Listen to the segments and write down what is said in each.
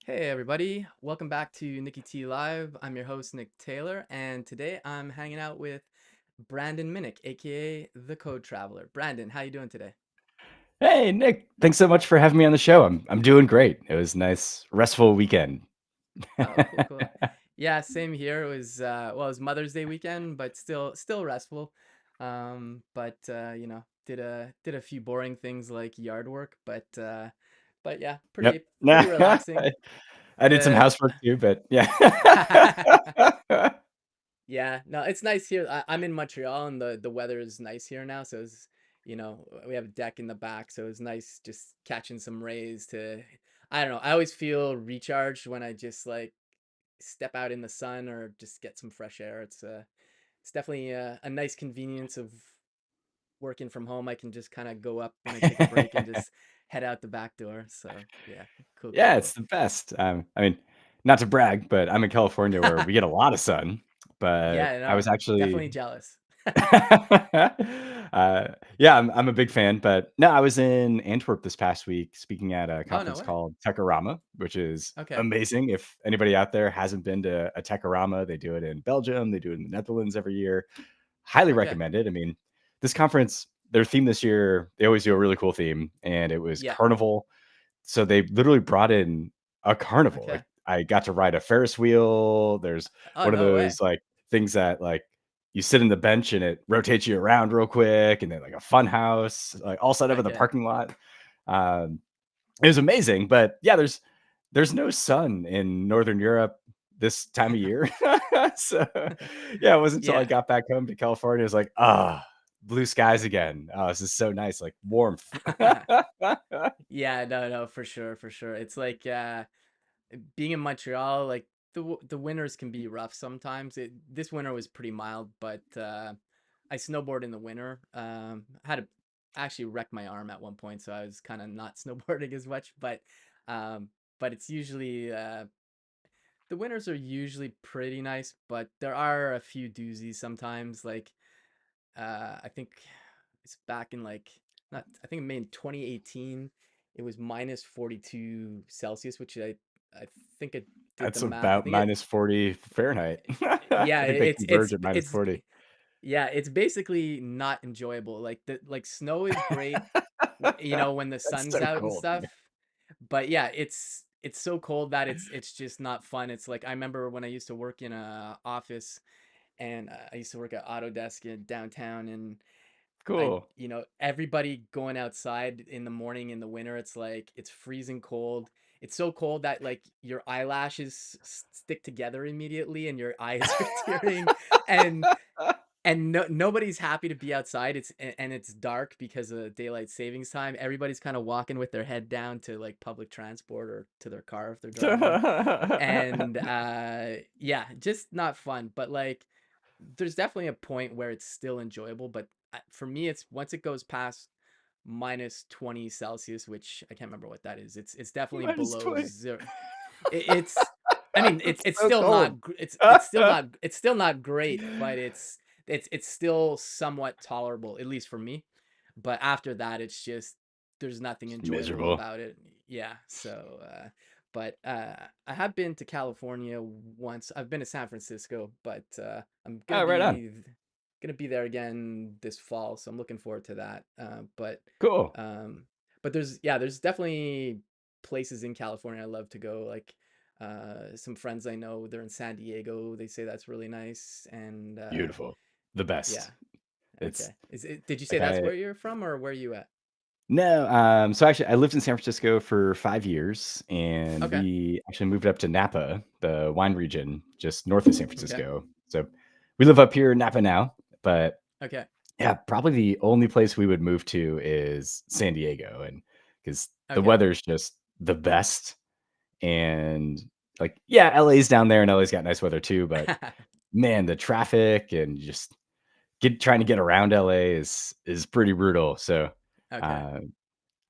Hey everybody, welcome back to Nicky T Live. I'm your host Nick Taylor, and today I'm hanging out with Brandon Minnick, aka the Code Traveler. Brandon, how you doing today? Hey, Nick. Thanks so much for having me on the show. I'm doing great. It was a nice, restful weekend. Oh, cool, cool. Yeah, same here. It was it was Mother's Day weekend, but still restful. Did a few boring things like yard work, but yeah, Yep. pretty Nah, relaxing. I did some The housework too, but yeah. Yeah, no, it's nice here. I'm in Montreal, and the weather is nice here now. So we have a deck in the back, so it's nice just catching some rays to. I don't know. I always feel recharged when I just like step out in the sun or just get some fresh air. It's definitely a nice convenience of working from home. I can just kind of go up when I take a break and just head out the back door. So yeah, cool, cool, Yeah, cool. it's the best. I mean, not to brag, but I'm in California where we get a lot of sun, but Yeah, I was no, actually definitely jealous. yeah, I'm a big fan, but no, I was in Antwerp this past week speaking at a Oh, no conference way. called Techorama, which is Okay, amazing. If anybody out there hasn't been to a Techorama, they do it in Belgium, they do it in the Netherlands every year. Highly okay. recommend it. I mean, this conference, their theme this year, they always do a really cool theme, and it was Yeah. carnival. So they literally brought in a carnival. Okay. Like I got to ride a Ferris wheel. There's Oh, one of no way. those like things that like you sit in the bench and it rotates you around real quick, and then like a fun house, like all set up in the Okay. parking lot. Um, it was amazing, but yeah, there's no sun in Northern Europe this time of year. So yeah, it wasn't until I Yeah. got back home to California, I was like, blue skies again. Oh, this is so nice, like warmth. Yeah, no, no, for sure, for sure. It's like being in Montreal, like the winters can be rough sometimes. This winter was pretty mild, but I snowboard in the winter. Had to actually wreck my arm at one point, so I was kind of not snowboarding as much, um but it's usually the winters are usually pretty nice, but there are a few doozies sometimes. Like I think it's back in like not I think it made in 2018. It was minus 42 Celsius, which I think it did the That's math. I about think it minus 40 Fahrenheit. yeah, I think they converge at minus it's 40. yeah, it's basically not enjoyable. Like snow is great, when the That's sun's so out and cold. stuff. But yeah, it's so cold that it's just not fun. It's like I remember when I used to work in a office, and I used to work at Autodesk in downtown, and Cool. everybody going outside in the morning in the winter, it's like it's freezing cold. It's so cold that like your eyelashes stick together immediately and your eyes are tearing, and nobody's happy to be outside. And it's dark because of daylight savings time. Everybody's kind of walking with their head down to like public transport or to their car if they're driving. And yeah, just not fun, but like there's definitely a point where it's still enjoyable, but for me it's once it goes past minus 20 Celsius, which I can't remember what that is. It's definitely Minus below 20. zero. It's I mean That's it's so still cold. not it's still not great, but it's still somewhat tolerable, at least for me. But after that, it's just there's nothing It's enjoyable miserable. about it. Yeah. So but I have been to California once. I've been to San Francisco, but I'm gonna Oh, right on. be there again this fall, so I'm looking forward to that. Cool. Um, but there's definitely places in California I love to go. Like some friends I know, they're in San Diego. They say that's really nice, and Beautiful. The yeah. best. It's Okay. Is it? Did you say like that's I where you're from, or where are you at? no, so actually I lived in San Francisco for 5 years, and Okay. we actually moved up to Napa, the wine region just north of San Okay. Francisco. So we live up here in Napa now, but Okay. yeah, probably the only place we would move to is San Diego, and because the Okay. weather's just the best, and, like, yeah, LA's down there, and LA's got nice weather too, but, man, the traffic and just trying to get around LA is pretty brutal, so, Okay.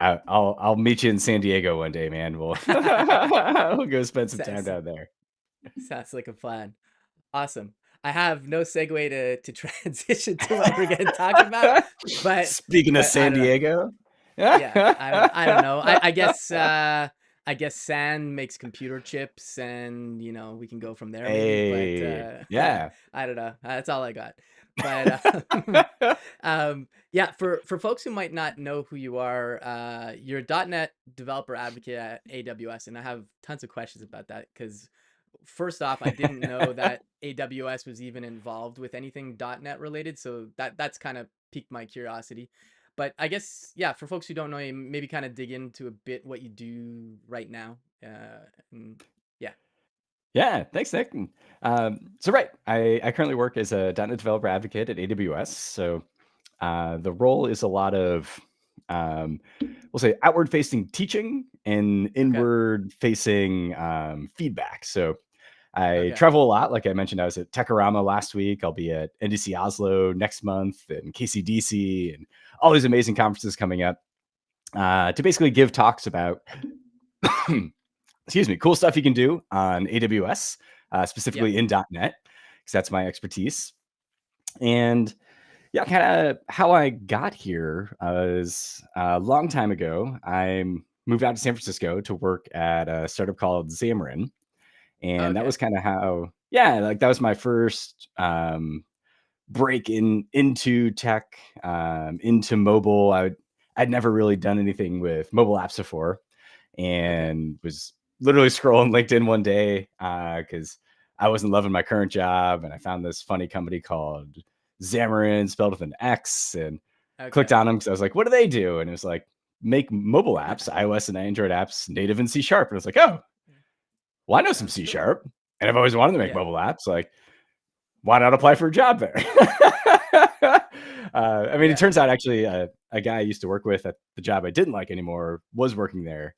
uh, I'll meet you in San Diego one day, man. We'll go spend some time Sounds down there. sounds like a plan. Awesome. I have no segue to transition to what we're gonna talk about, but Speaking of I San don't know. Diego. Yeah, I don't know. I guess I guess SAN makes computer chips, and we can go from there maybe. But Yeah. I don't know. That's all I got. But yeah, for folks who might not know who you are, you're a .NET Developer Advocate at AWS, and I have tons of questions about that because first off, I didn't know that AWS was even involved with anything .NET related, so that's kind of piqued my curiosity. But I guess, yeah, for folks who don't know you, maybe kind of dig into a bit what you do right now. And yeah. Yeah, thanks, Nick. So right, I currently work as a .NET Developer Advocate at AWS. So the role is a lot of, we'll say, outward-facing teaching and Okay. inward-facing feedback. So I Okay. travel a lot. Like I mentioned, I was at Techorama last week. I'll be at NDC Oslo next month and KCDC and all these amazing conferences coming up to basically give talks about excuse me, cool stuff you can do on AWS, Yeah. specifically in .NET, because that's my expertise. And yeah, kind of how I got here was a long time ago. I moved out to San Francisco to work at a startup called Xamarin, and that Okay. was kind of how, yeah, like that was my first break into tech, into mobile. I'd never really done anything with mobile apps before, Okay. and was literally scrolling LinkedIn one day because I wasn't loving my current job, and I found this funny company called Xamarin, spelled with an X, and clicked Okay. on them because I was like, "What do they do?" And it was like, make mobile apps, iOS and Android apps, native in C sharp. And I was like, "Oh, well, I know some Sounds C cool. sharp, and I've always wanted to make Yeah. mobile apps. Like, why not apply for a job there?" I mean, it Yeah. turns out actually a guy I used to work with at the job I didn't like anymore was working there.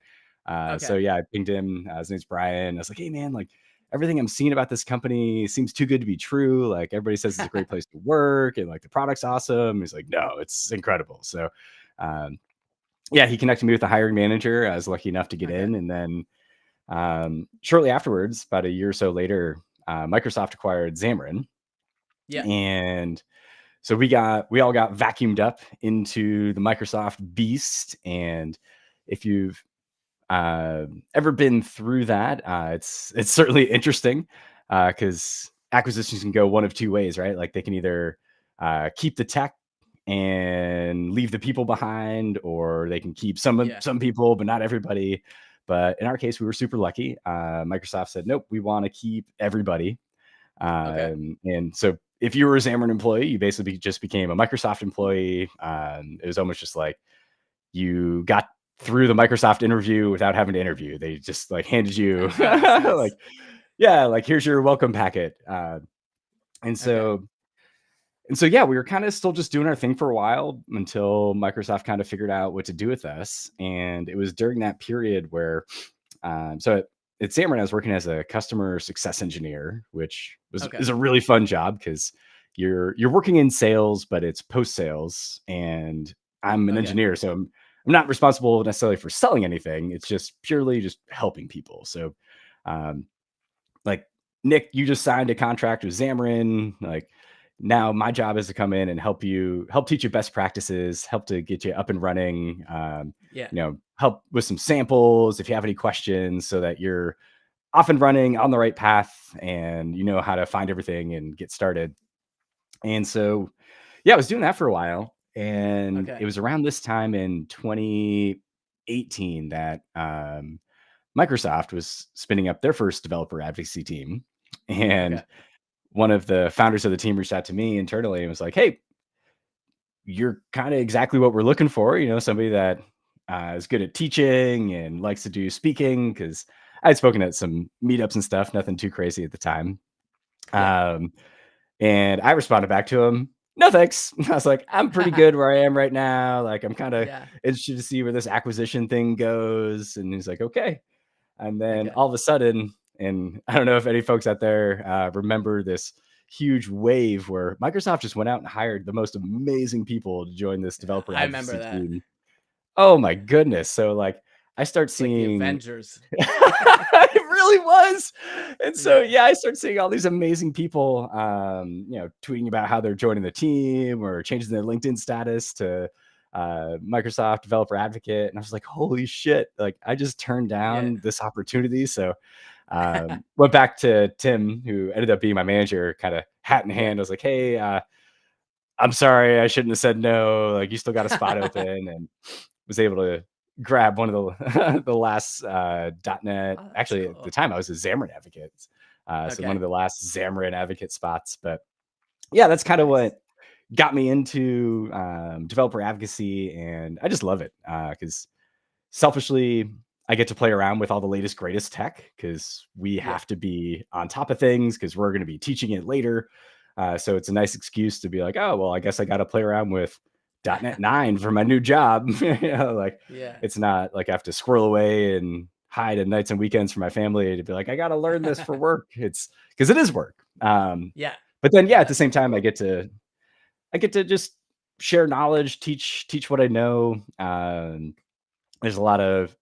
So Okay. yeah, I pinged him. His name's Brian. I was like, "Hey man, like everything I'm seeing about this company seems too good to be true. Like everybody says it's a great place to work and like the product's awesome." He's like, "No, it's incredible." So um, yeah, he connected me with the hiring manager. I was lucky enough to get Okay. in, and then shortly afterwards, about a year or so later, Microsoft acquired Xamarin, Yeah. and so we all got vacuumed up into the Microsoft beast. And if you've ever been through that, it's certainly interesting because acquisitions can go one of two ways, right? Like they can either keep the tech and leave the people behind, or they can keep Yeah. some people, but not everybody. But in our case, we were super lucky. Microsoft said, "Nope, we want to keep everybody." Okay. And so if you were a Xamarin employee, you basically just became a Microsoft employee. It was almost just like you got through the Microsoft interview without having to interview. They just like handed you Nice. like, Nice. yeah, like here's your welcome packet. And Okay. so yeah, we were kind of still just doing our thing for a while until Microsoft kind of figured out what to do with us. And it was during that period where so at Xamarin, I was working as a customer success engineer, which Okay. is a really fun job because you're working in sales, but it's post sales, and I'm an Okay. engineer, so I'm not responsible necessarily for selling anything. It's just purely just helping people. So, um, like Nick, you just signed a contract with Xamarin. Like now, my job is to come in and help teach you best practices, help to get you up and running. Yeah. Help with some samples if you have any questions, so that you're off and running on the right path and you know how to find everything and get started. And so, yeah, I was doing that for a while. And Okay. it was around this time in 2018 that Microsoft was spinning up their first developer advocacy team. And Okay. one of the founders of the team reached out to me internally and was like, "Hey, you're kind of exactly what we're looking for. Somebody that is good at teaching and likes to do speaking." Because I'd spoken at some meetups and stuff, nothing too crazy at the time. Yeah. Um, and I responded back to him, "No, thanks." I was like, "I'm pretty good where I am right now. Like, I'm kind of Yeah. interested to see where this acquisition thing goes." And he's like, "Okay." And then Okay. all of a sudden, and I don't know if any folks out there remember this huge wave where Microsoft just went out and hired the most amazing people to join this developer I remember advocacy that. team. Oh my goodness. So like I start It's like the seeing Avengers. it really was. And so Yeah. yeah, I start seeing all these amazing people tweeting about how they're joining the team or changing their LinkedIn status to Microsoft Developer Advocate, and I was like, holy shit! Like I just turned Yeah. down this opportunity. So went back to Tim, who ended up being my manager, kind of hat in Yeah. hand. I was like, hey, I'm sorry, I shouldn't have said no. Like you still got a spot open, and was able to grab one of the the last .NET. Oh, that's Actually, at the cool. time, I was a Xamarin Advocate, so one Okay. of the last Xamarin Advocate spots. But yeah, that's kind of Nice. what got me into developer advocacy, and I just love it because selfishly, I get to play around with all the latest greatest tech because we Yeah. have to be on top of things because we're going to be teaching it later. So it's a nice excuse to be like, oh, well, I guess I got to play around with .NET 9 for my new job. Like Yeah. it's not like I have to squirrel away and hide at nights and weekends for my family to be like, I got to learn this for work. It's because it is work. Yeah. But then, yeah, No, at the that's same super time, cool. I get to just share knowledge, teach what I know. There's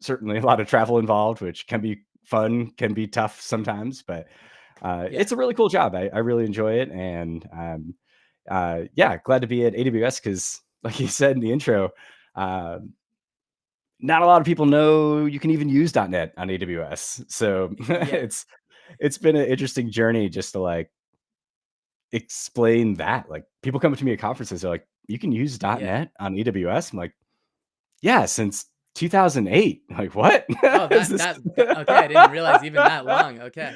certainly a lot of travel involved, which can be fun, can be tough sometimes, but Yeah. it's a really cool job. I really enjoy it, and yeah, glad to be at AWS because, like you said in the intro, um, not a lot of people know you can even use .NET on AWS. So Yeah. it's been an interesting journey just to like explain that. Like people come up to me at conferences, they're like, "You can use Yeah. .NET on AWS." I'm like, "Yeah, since 2008." Like, "What Oh, is that this?" that that okay, I didn't realize even that long. Okay.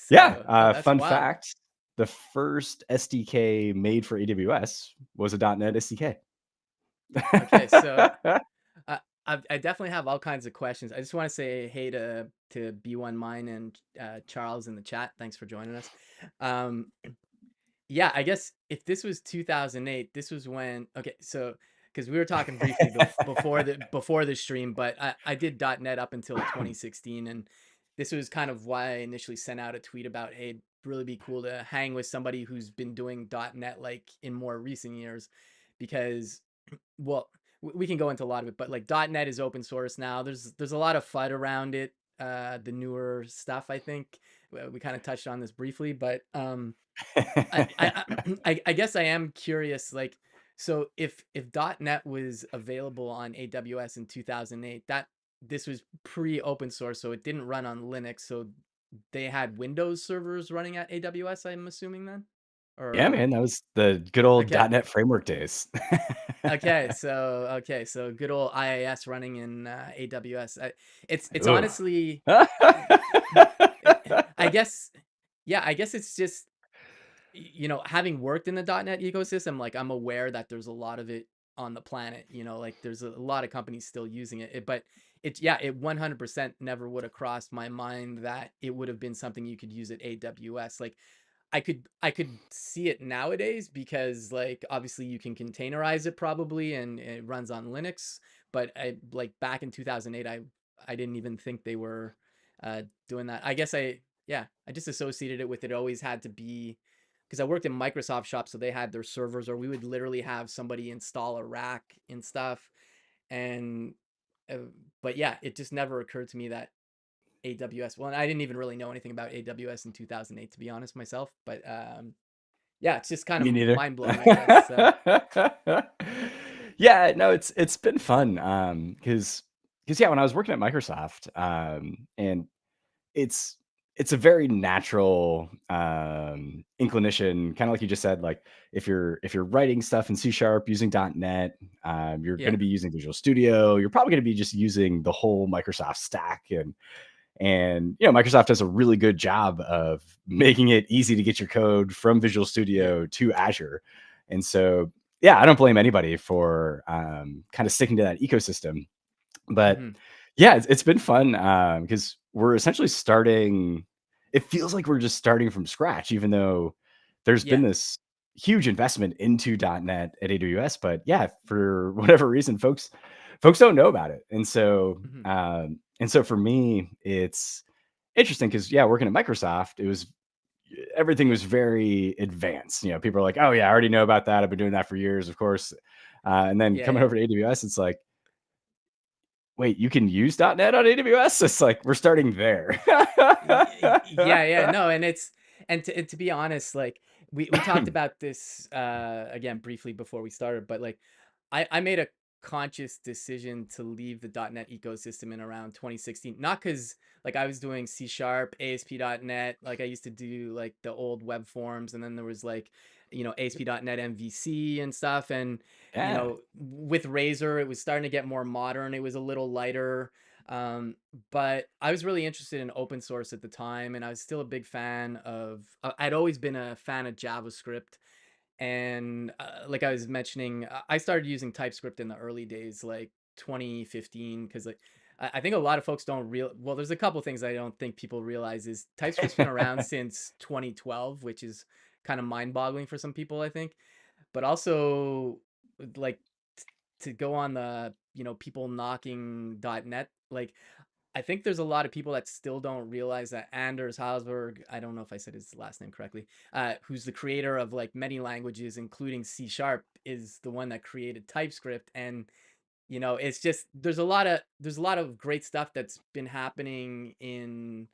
Yeah, So, oh, that's fun wild. fact, the first SDK made for AWS was a .NET SDK. Okay, so I I definitely have all kinds of questions. I just want to say hey to B1 Mine and Charles in the chat. Thanks for joining us. Um, yeah, I guess if this was 2008, this was when okay, so because we were talking briefly before the stream, but I did .NET up until 2016, and this was kind of why I initially sent out a tweet about hey, it'd really be cool to hang with somebody who's been doing .NET like in more recent years, because well, we can go into a lot of it, but like .NET is open source now. There's a lot of FUD around it. The newer stuff, I think we kind of touched on this briefly, but I guess I am curious, like, so if .NET was available on AWS in 2008, that this was pre-open source, so it didn't run on Linux, so they had Windows servers running at AWS, I'm assuming then? Yeah, Or man, that was the good old okay. .NET framework days. Okay, so good old IAS running in AWS. It's Ugh. honestly, I guess, yeah, I guess it's just having worked in the .NET ecosystem, like I'm aware that there's a lot of it on the planet. Like there's a lot of companies still using it. But it 100% never would have crossed my mind that it would have been something you could use at AWS. Like I could see it nowadays because like obviously you can containerize it probably and it runs on Linux. But I like back in 2008, I didn't even think they were doing that. I guess I just associated it with it always had to be because I worked in Microsoft shop, so they had their servers, or we would literally have somebody install a rack and stuff. And uh, but yeah, it just never occurred to me that AWS. Well, and I didn't even really know anything about AWS in 2008, to be honest myself. But yeah, it's just kind of Me neither. mind blowing, I guess. So Yeah, no, it's been fun, because yeah, when I was working at Microsoft, and it's it's a very natural, inclination, kinda like you just said, like, if you're writing stuff in C# using .NET, you're yeah, gonna be using Visual Studio, you're probably gonna be just using the whole Microsoft stack, and Microsoft does a really good job of making it easy to get your code from Visual yeah, Studio to Azure. And so, yeah, I don't blame anybody for kind of sticking to that ecosystem. But hmm yeah, it's been fun because we're essentially starting. It feels like we're just starting from scratch, even though there's been yeah, this huge investment into .NET at AWS. But yeah, for whatever reason, folks don't know about it, hmm and so for me, it's interesting because yeah, working at Microsoft, everything was very advanced. People are like, "Oh yeah, I already know about that. I've been doing that for years, of course." And then yeah, coming yeah. over to AWS, it's like, wait, you can use .NET on AWS? It's like we're starting there. Yeah, yeah, no, and to be honest, like we talked about this again briefly before we started, but like I made a conscious decision to leave the .NET ecosystem in around 2016. Not because like I was doing C Sharp, ASP.NET, like I used to do like the old web forms, and then there was like, ASP.NET MVC and stuff. And, Yeah. with Razor, it was starting to get more modern. It was a little lighter. But I was really interested in open source at the time, and I was still a big fan of, I'd always been a fan of JavaScript. And like I was mentioning, I started using TypeScript in the early days, like 2015, because like I think a lot of folks don't well, there's a couple things I don't think people realize is TypeScript's been around since 2012, which is kind of mind-boggling for some people, I think. But also, like, to go on the, people knocking .NET, like, I think there's a lot of people that still don't realize that Anders Hosberg, I don't know if I said his last name correctly, who's the creator of like many languages, including C Sharp, is the one that created TypeScript. And it's just there's a lot of great stuff that's been happening in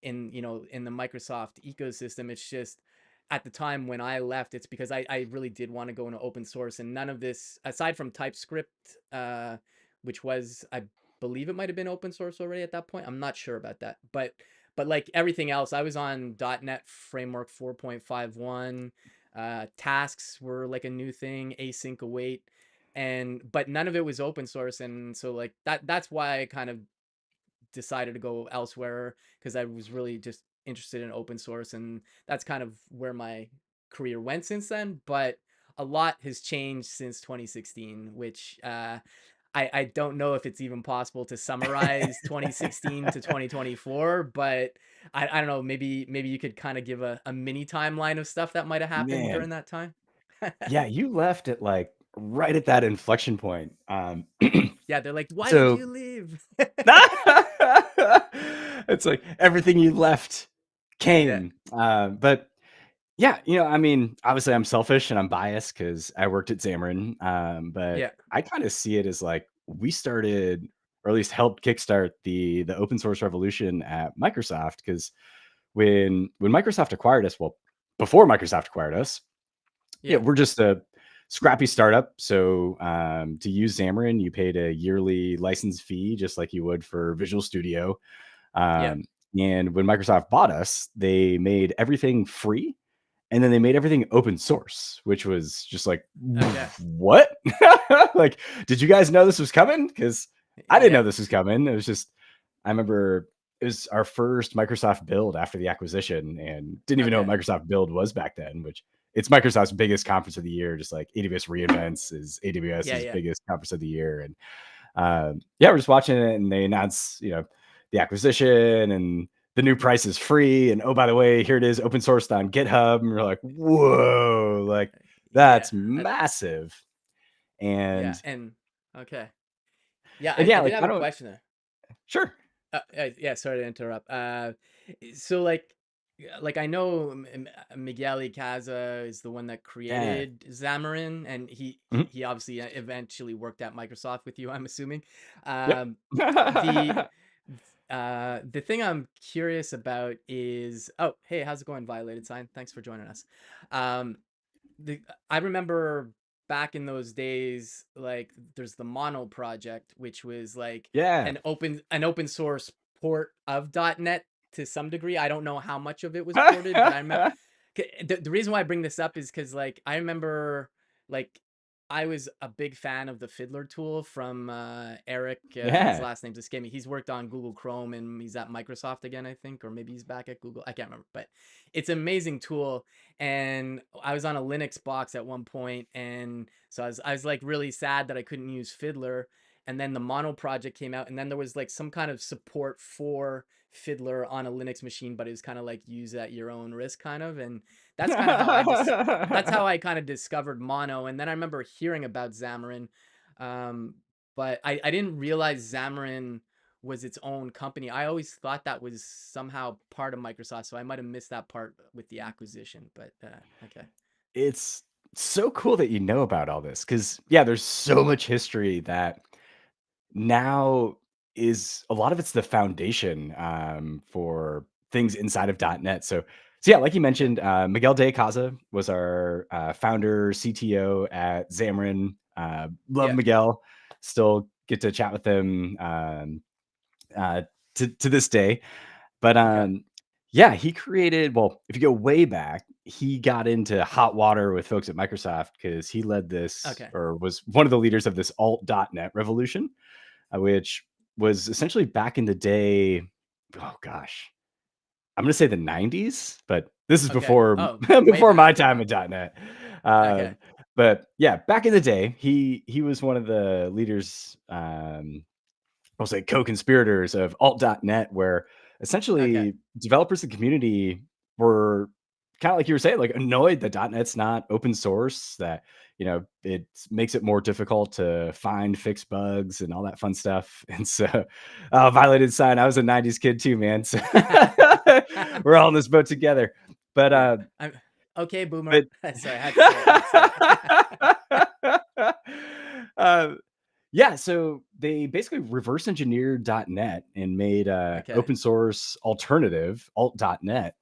the Microsoft ecosystem. It's just at the time when I left, it's because I really did want to go into open source, and none of this aside from TypeScript, which was, I believe it might have been open source already at that point. I'm not sure about that, but like everything else, I was on .NET Framework 4.51. Tasks were like a new thing, async await, and but none of it was open source. And so like that's why I kind of decided to go elsewhere, because I was really just interested in open source, and that's kind of where my career went since then. But a lot has changed since 2016, which I don't know if it's even possible to summarize 2016 to 2024, but I don't know, maybe you could kind of give a mini timeline of stuff that might have happened during Man. that time. Yeah, you left it, like, right at that inflection point. Yeah, they're like, why did So you leave? it's like everything you left Yeah, came. But yeah, I mean, obviously I'm selfish and I'm biased because I worked at Xamarin. But yeah, I kind of see it as like we started, or at least helped kickstart the open source revolution at Microsoft. Because when Microsoft acquired us, well, before Microsoft acquired us, yeah, yeah, we're just a scrappy startup. So to use Xamarin, you paid a yearly license fee, just like you would for Visual Studio. yeah. Um, and when Microsoft bought us, they made everything free, and then they made everything open source, which was just like, Okay. what? Like, did you guys know this was coming? Because I didn't know Yeah. this was coming. It was just, I remember it was our first Microsoft build after the acquisition, and didn't even know Okay. what Microsoft build was back then, which it's Microsoft's biggest conference of the year, just like AWS reInvents is Yeah, AWS's yeah. biggest conference of the year. And yeah, we're just watching it, and they announce, the acquisition, and the new price is free. And oh, by the way, here it is, open sourced on GitHub. And we're like, whoa, like Yeah. that's massive. And Yeah. And okay. Yeah, and I yeah, did like have I a don't question there. sure. Yeah, sorry to interrupt. So like, yeah, like I know Miguel Icaza is the one that Yeah. created Xamarin, and he Mhm. he obviously eventually worked at Microsoft with you, I'm assuming. Yep. Um, the the thing I'm curious about is, oh, hey, how's it going, Violated Sign? Thanks for joining us. Um, the I remember back in those days, like there's the Mono project, which was like Yeah. an open source port of .NET to some degree. I don't know how much of it was ported, but I remember the reason why I bring this up is because like I remember like I was a big fan of the Fiddler tool from Eric. His Yeah. last name's escaping me. He's worked on Google Chrome, and he's at Microsoft again, I think, or maybe he's back at Google. I can't remember, but it's an amazing tool. And I was on a Linux box at one point, and so I was like really sad that I couldn't use Fiddler. And then the Mono project came out, and then there was like some kind of support for Fiddler on a Linux machine, but it was kind of like use at your own risk, kind of. And that's kind of how that's how I kind of discovered Mono. And then I remember hearing about Xamarin, um, but I didn't realize Xamarin was its own company. I always thought that was somehow part of Microsoft, so I might have missed that part with the acquisition. But okay, It's so cool that you know about all this, because yeah, there's so much history that now is a lot of it's the foundation for things inside of .NET. So yeah, like you yeah, mentioned, Miguel de Casa was our founder, CTO at Xamarin. Love yeah, Miguel. Still get to chat with him uh, to this day. But Okay. yeah, he created. Well, if you go way back, he got into hot water with folks at Microsoft because he led this, Okay. or was one of the leaders of this alt.net revolution, which was essentially back in the day. Oh gosh, I'm gonna say the 90s, but this is Okay. before Oh, way before my back. time Wow. at .NET. Okay. But yeah, back in the day, he was one of the leaders. I'll say co-conspirators of alt.net, where Okay. essentially developers and community were kind of like you were saying, like annoyed that .NET's not open source, that it makes it more difficult to find, fix bugs, and all that fun stuff. And so, violated sign. I was a '90s kid too, man. So we're all in this boat together. But Yeah. I'm okay, boomer. but Sorry, I had to say it. I had to say it. uh, yeah, so they basically reverse engineered .NET and made a Okay. open source alternative, alt.net.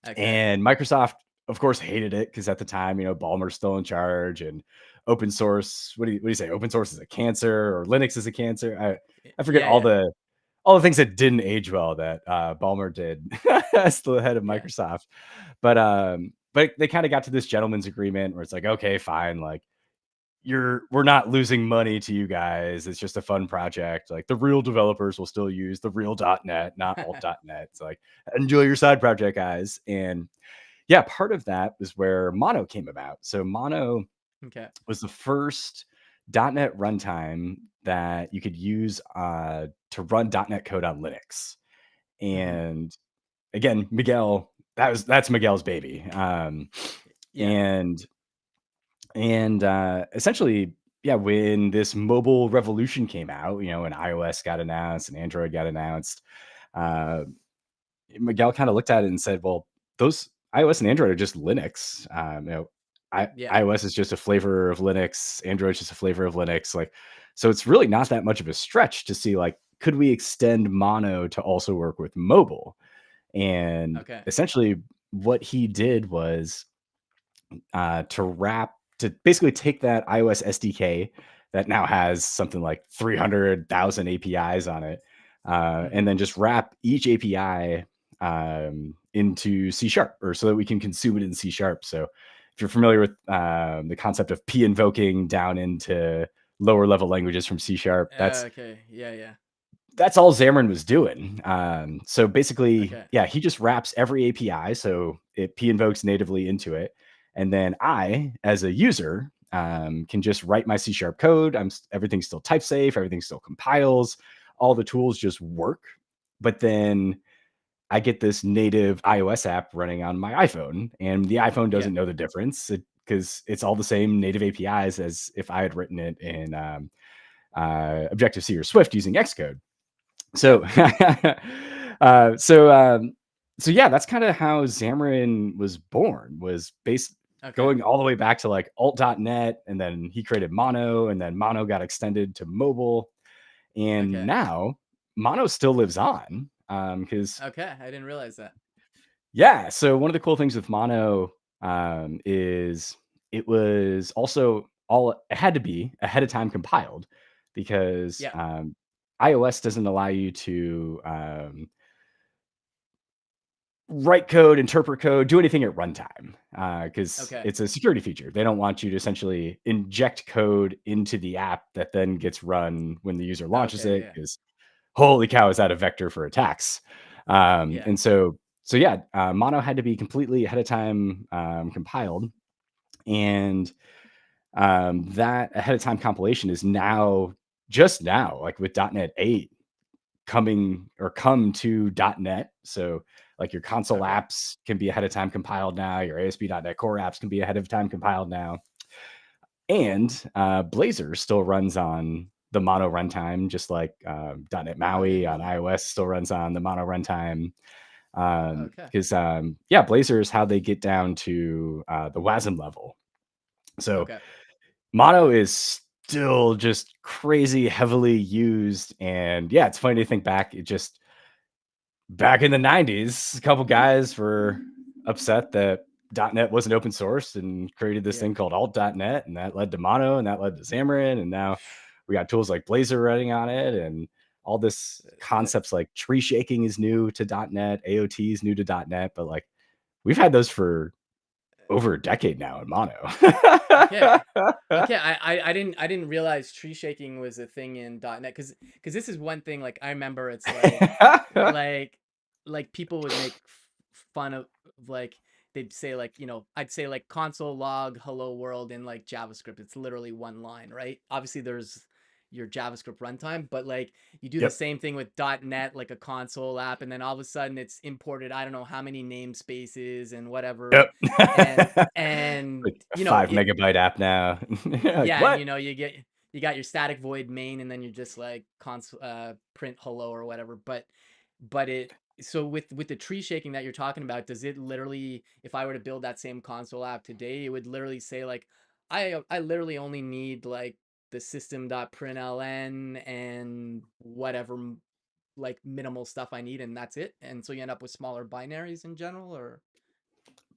Okay. And Microsoft, of course, hated it because at the time, Ballmer's still in charge, and open source. What do you say? Open source is a cancer, or Linux is a cancer. I forget Yeah. Yeah. all the things that didn't age well that Ballmer did as the head of Yeah. Microsoft. But they kind of got to this gentleman's agreement where it's like, okay, fine, like we're not losing money to you guys. It's just a fun project. Like the real developers will still use the real .NET, not alt.net. It's like, enjoy your side project, guys. And yeah, part of that was where Mono came about. So Mono Okay. was the first .NET runtime that you could use to run .NET code on Linux. Hmm. And again, Miguel, that's Miguel's baby. Yeah. And essentially, yeah, when this mobile revolution came out, and iOS got announced and Android got announced, uh, Miguel kind of looked at it and said, "Well, those iOS and Android are just Linux. Yeah. iOS is just a flavor of Linux. Android is just a flavor of Linux. Like, so it's really not that much of a stretch to see, like, could we extend Mono to also work with mobile?" And Okay. essentially, what he did was to basically take that iOS SDK that now has something like 300,000 APIs on it, and Hmm. then just wrap each API into C sharp, or so that we can consume it in C sharp. So if you're familiar with the concept of p invoking down into lower level languages from C sharp, Okay. Yeah. Yeah. that's all Xamarin was doing. So basically, Okay. yeah, he just wraps every API, so it p invokes natively into it, and then I, as a user, can just write my C sharp code. Everything's still type safe, everything still compiles, all the tools just work. But then I get this native iOS app running on my iPhone, and the iPhone Yeah. doesn't know the difference because it's all the same native APIs as if I had written it in Objective C or Swift using Xcode. Yeah. So, uh, so, um, so yeah, that's kind of how Xamarin was born. Was based Okay. going all the way back to like alt.net, and then he created Mono, and then Mono got extended to mobile, and Okay. now Mono still lives on. Because Okay. I didn't realize that. yeah, so one of the cool things with Mono is it was also all it had to be ahead of time compiled because Yeah. iOS doesn't allow you to write code, interpret code, do anything at runtime because Okay. it's a security feature. They don't want you to essentially inject code into the app that then gets run when the user launches Okay. it. Yeah. Because holy cow, is that a vector for attacks? Yeah. And so yeah, Mono had to be completely ahead of time compiled, and that ahead of time compilation is now just now, like with .NET 8 come to .NET. So like your console Okay. apps can be ahead of time compiled now. Your ASP.NET Core apps can be ahead of time compiled now. And Blazor still runs on the Mono runtime, just like .NET Oh, I didn't MAUI know on that. iOS still runs on the Mono runtime. Okay. Because yeah, Blazor is how they get down to the WASM level. So Okay. Mono is still just crazy heavily used, and yeah, it's funny to think back. It just back in the 90s, a couple guys were upset that .NET wasn't open source and created this Yeah. thing called alt.net, and that led to Mono, and that led to Xamarin, and now we got tools like Blazor running on it, and all this concepts like tree shaking is new to .NET, AOT is new to .NET, but like we've had those for over a decade now in Mono. Okay. Okay, I didn't realize tree shaking was a thing in .NET because this is one thing like I remember it's like like people would make fun of like they'd say like I'd say like console log hello world in like JavaScript. It's literally one line, right? Obviously there's your JavaScript runtime, but like you do the Yep. same thing with .NET like a console app, and then all of a sudden it's imported I don't know how many namespaces and whatever, Yep. and Like a 5 it megabyte app now. Like, yeah, and what? you got your static void main, and then you're just like print hello or whatever. But it so with the tree shaking that you're talking about, does it literally, if I were to build that same console app today, it would literally say like I literally only need like the system.println and whatever like minimal stuff I need, and that's it. And so you end up with smaller binaries in general, or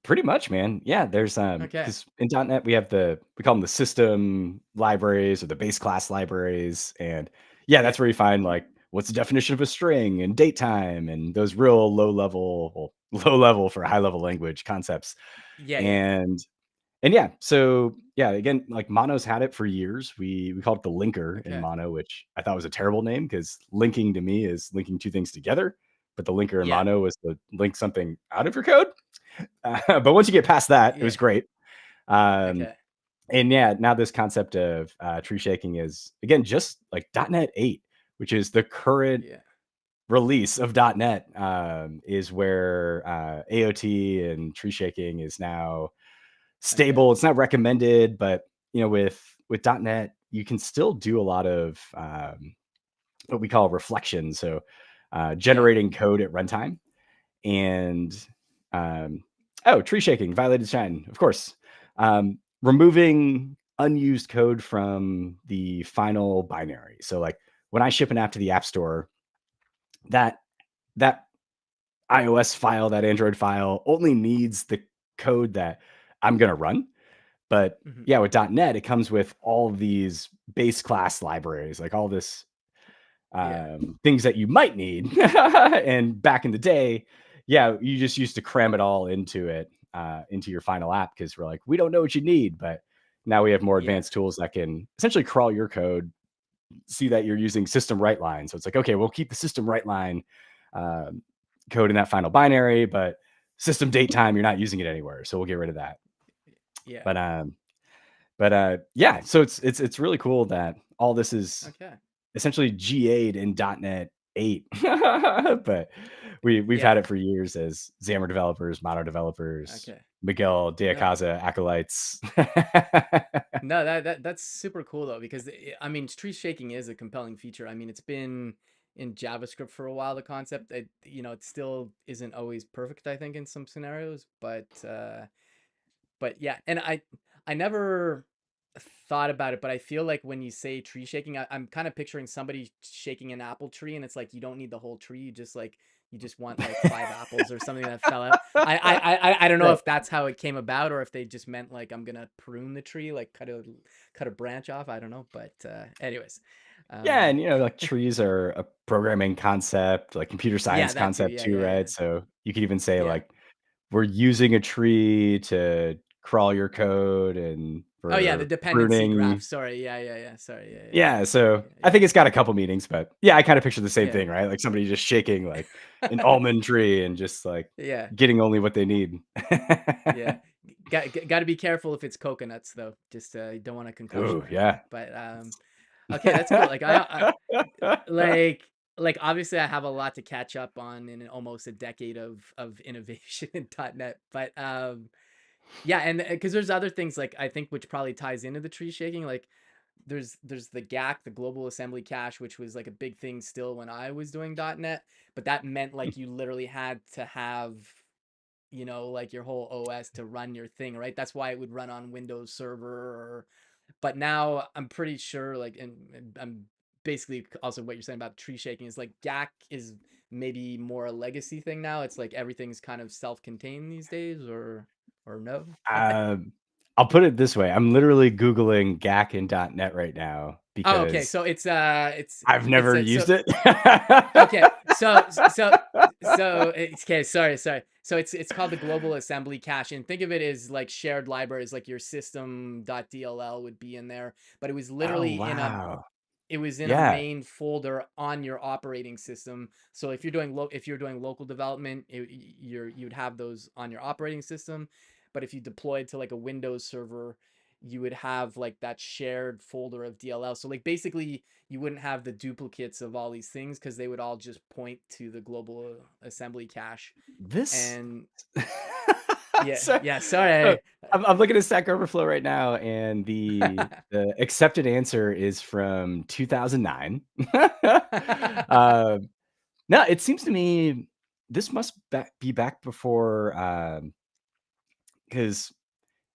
Pretty much, man. Yeah, there's okay, because in .NET we have we call them the system libraries or the base class libraries, and yeah, yeah, that's where you find like what's the definition of a string and date time and those real low level, well, low level for high level language concepts. yeah, And yeah, so yeah, again, like Mono's had it for years. We called it the linker in okay, Mono, which I thought was a terrible name because linking to me is linking two things together. But the linker in yeah, Mono was to link something out of your code. But once you get past that, it was yeah, great. Um, okay, and yeah, now this concept of tree shaking is again just like .NET 8, which is the current yeah, release of .NET, is where AOT and tree shaking is now okay, stable. It's not recommended, but with .NET, you can still do a lot of what we call reflection. So yeah, generating code at runtime and um, oh, tree shaking, violated shine, of course. Removing unused code from the final binary. So like when I ship an app to the App Store, that that iOS file, that Android file only needs the code that I'm going to run. But mhm, yeah, with .NET, it comes with all of these base class libraries, like all this yeah, things that you might need. And back in the day, yeah, you just used to cram it all into into your final app because we're like, we don't know what you need. But now we have more yeah, advanced tools that can essentially crawl your code, see that you're using system right line. So it's like, okay, we'll keep the system right line um, code in that final binary, but system date time, you're not using it anywhere. So we'll get rid of that. yeah, But yeah, so it's really cool that all this is okay, essentially GA'd in .NET 8. But we've yeah, had it for years as Xamarin developers, Mono developers, okay. Miguel No, Deacaza acolytes. no, that's super cool though, because I mean, tree shaking is a compelling feature. I mean, it's been in JavaScript for a while. The concept, it still isn't always perfect, I think, in some scenarios, but yeah, and I never thought about it, but I feel like when you say tree shaking, I'm kind of picturing somebody shaking an apple tree, and it's like you don't need the whole tree, you just want like five apples or something that fell out. I don't know Right. if that's how it came about, or if they just meant like I'm gonna prune the tree, like cut a branch off. I don't know, but anyways, Yeah, um, and like trees are a programming concept, like computer yeah, science that too. concept Yeah, too, yeah, right? yeah, So you could even say yeah. like we're using a tree to crawl your code and Oh yeah, the for dependency graph. pruning. Sorry. Yeah, yeah, yeah. Sorry. Yeah, yeah, Yeah, so yeah, I yeah, think it's got a couple meanings, but yeah, I kind of picture the same yeah, thing, right? Like somebody just shaking like an almond tree and just like yeah. getting only what they need. Yeah. Got to be careful if it's coconuts though. Just you don't want a concussion Oh, or anything. yeah. But okay, that's cool. Like I like obviously I have a lot to catch up on in almost a decade of innovation in .NET. But yeah, and because there's other things like I think which probably ties into the tree shaking. Like there's the GAC, the global assembly cache, which was like a big thing still when I was doing .NET. But that meant like you literally had to have like your whole OS to run your thing, right? That's why it would run on Windows Server but now I'm pretty sure like and I'm basically also what you're saying about tree shaking is like GAC is maybe more a legacy thing now. It's like everything's kind of self-contained these days or no? Um, I'll put it this way, I'm literally Googling GAC in .NET right now, Oh, okay. because So I've it's never a so used it. okay. So okay. Sorry. So it's called the Global Assembly Cache, and think of it as like shared libraries, like your system.dll would be in there, but Oh, wow. it was in a Yeah. main folder on your operating system. So if you're doing local development, you'd have those on your operating system. But if you deployed to like a Windows server, you would have like that shared folder of DLL. So like basically you wouldn't have the duplicates of all these things because they would all just point to the global assembly cache. This And so yeah, so sorry. I'm looking at Stack Overflow right now, and the accepted answer is from 2009. Um, no, it seems to me this must be back before, because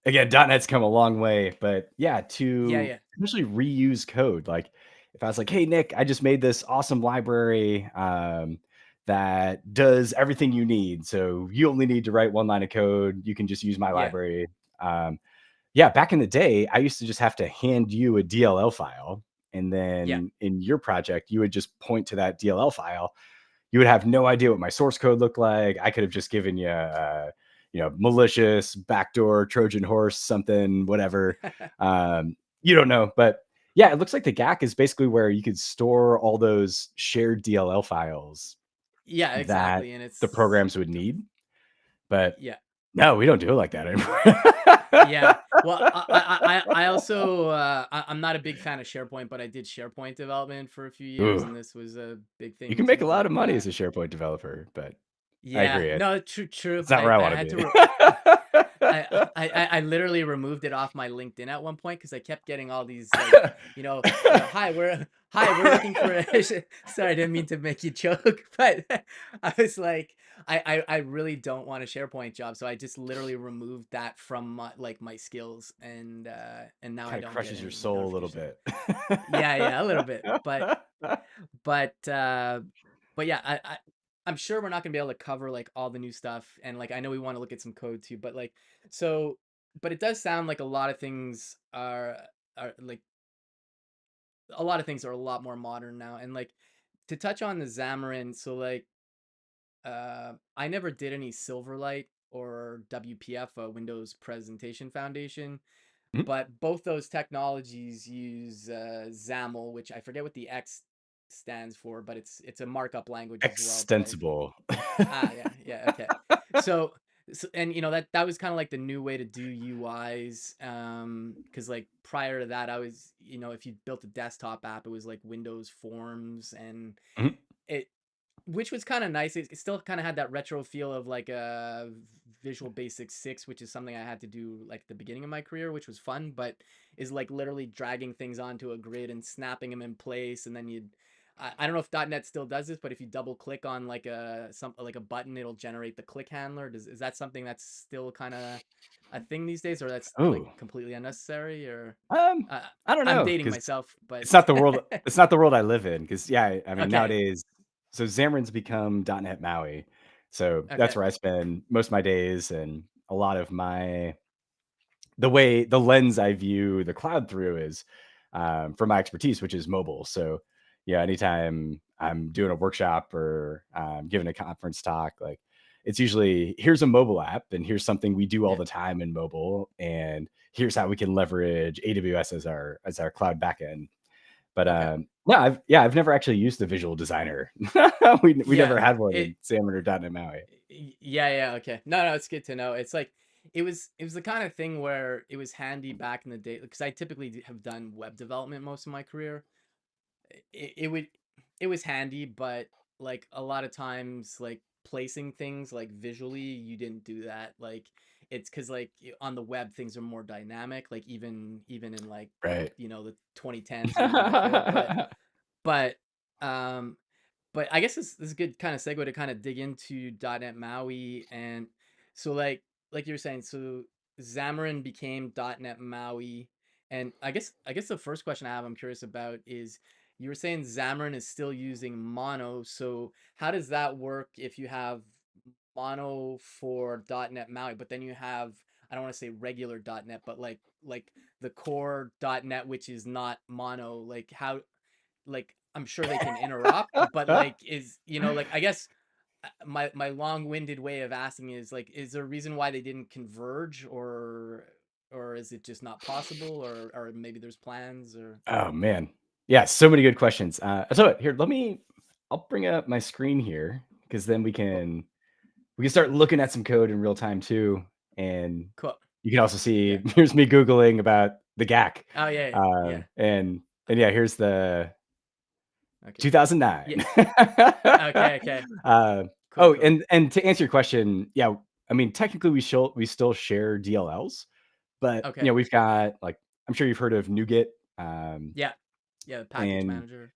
again, .NET's come a long way, but yeah, Yeah, to yeah, essentially reuse code. Like, if I was like, "Hey, Nick, I just made this awesome library that does everything you need. So you only need to write one line of code. You can just use my yeah, library." Um, yeah, back in the day, I used to just have to hand you a DLL file, and yeah. then in your project, you would just point to that DLL file. You would have no idea what my source code looked like. I could have just given you, malicious backdoor Trojan horse, something, whatever. You don't know, but yeah, it looks like the GAC is basically where you could store all those shared DLL files Yeah, that exactly. And the it's programs would need. But yeah. no, we don't do it like that Yeah. anymore. Well, I also I'm not a big fan of SharePoint, but I did SharePoint development for a few years, Ooh, and this was a big you thing can make too. a lot But of money as a SharePoint developer, but I yeah, agree. no, true. It's not where I I want to had to be. I literally removed it off my LinkedIn at one point because I kept getting all these like, hi, we're looking for a sorry, I didn't mean to make you choke, but I was like, I really don't want a SharePoint job, so I just literally removed that from my skills, and now I Kind of don't get crushes your any soul a little notification. bit. Yeah, a little bit, but but yeah, I'm sure we're not gonna be able to cover like all the new stuff, and like I know we want to look at some code too, but like so, but it does sound like a lot of things are like a lot of things are a lot more modern now, and like to touch on the Xamarin, so like I never did any Silverlight or WPF, Windows Presentation Foundation, Mhm. but both those technologies use XAML, which I forget what the X stands for, but it's a markup language as well. But Extensible. yeah, okay. So, and that was kind of like the new way to do UIs, because like prior to that, I was if you built a desktop app, it was like Windows Forms, and Mhm. it which was kind of nice. It still kind of had that retro feel of like a Visual Basic 6, which is something I had to do like the beginning of my career, which was fun, but is like literally dragging things onto a grid and snapping them in place. And then I don't know if .NET still does this, but if you double click on like a button, it'll generate the click handler. Is that something that's still kind of a thing these days, or that's like Ooh. completely unnecessary? Or Um, uh, I don't I'm know, dating because myself, but it's not the world I live in. Because yeah, I mean, okay, nowadays so Xamarin's become .NET MAUI, so that's okay, where I spend most of my days, and a lot of the lens I view the cloud through is, from my expertise, which is mobile. So, yeah, anytime I'm doing a workshop or, giving a conference talk, like, it's usually, "Here's a mobile app, and here's something we do all yeah, the time in mobile, and here's how we can leverage AWS as our cloud backend." But, okay. no, I've never actually used the visual designer. We never Yeah, had one it in Xamarin or .NET MAUI. yeah, okay. No, it's good to know. It's like it was the kind of thing where it was handy back in the day because I typically have done web development most of my career. It was handy, but like a lot of times like placing things like visually, you didn't do that. Like it's because like on the web things are more dynamic, like even in like Right. the 2010s and even before, but um but I guess this is a good kind of segue to kind of dig into .NET MAUI. And so like you were saying, so Xamarin became .NET MAUI, and I guess the first question I'm curious about is you were saying Xamarin is still using Mono, so how does that work if you have Mono for .NET MAUI, but then you have I don't want to say regular .NET, but like the core .NET, which is not mono. Like how, like I'm sure they can interrupt, but like is like I guess my long-winded way of asking is like, is there a reason why they didn't converge, or is it just not possible, or maybe there's plans, or Oh man. Yeah, so many good questions. So here, I'll bring up my screen here because then cool, we can start looking at some code in real time too. And cool, you can also see yeah, here's me Googling about the GAC. oh yeah, yeah, And yeah, here's the okay, yeah, 2009. okay, okay, uh, cool, oh, cool, and to answer your question, yeah, I mean technically we still share DLLs, but okay, we've got like I'm sure you've heard of NuGet. Um, yeah, yeah, the package and manager,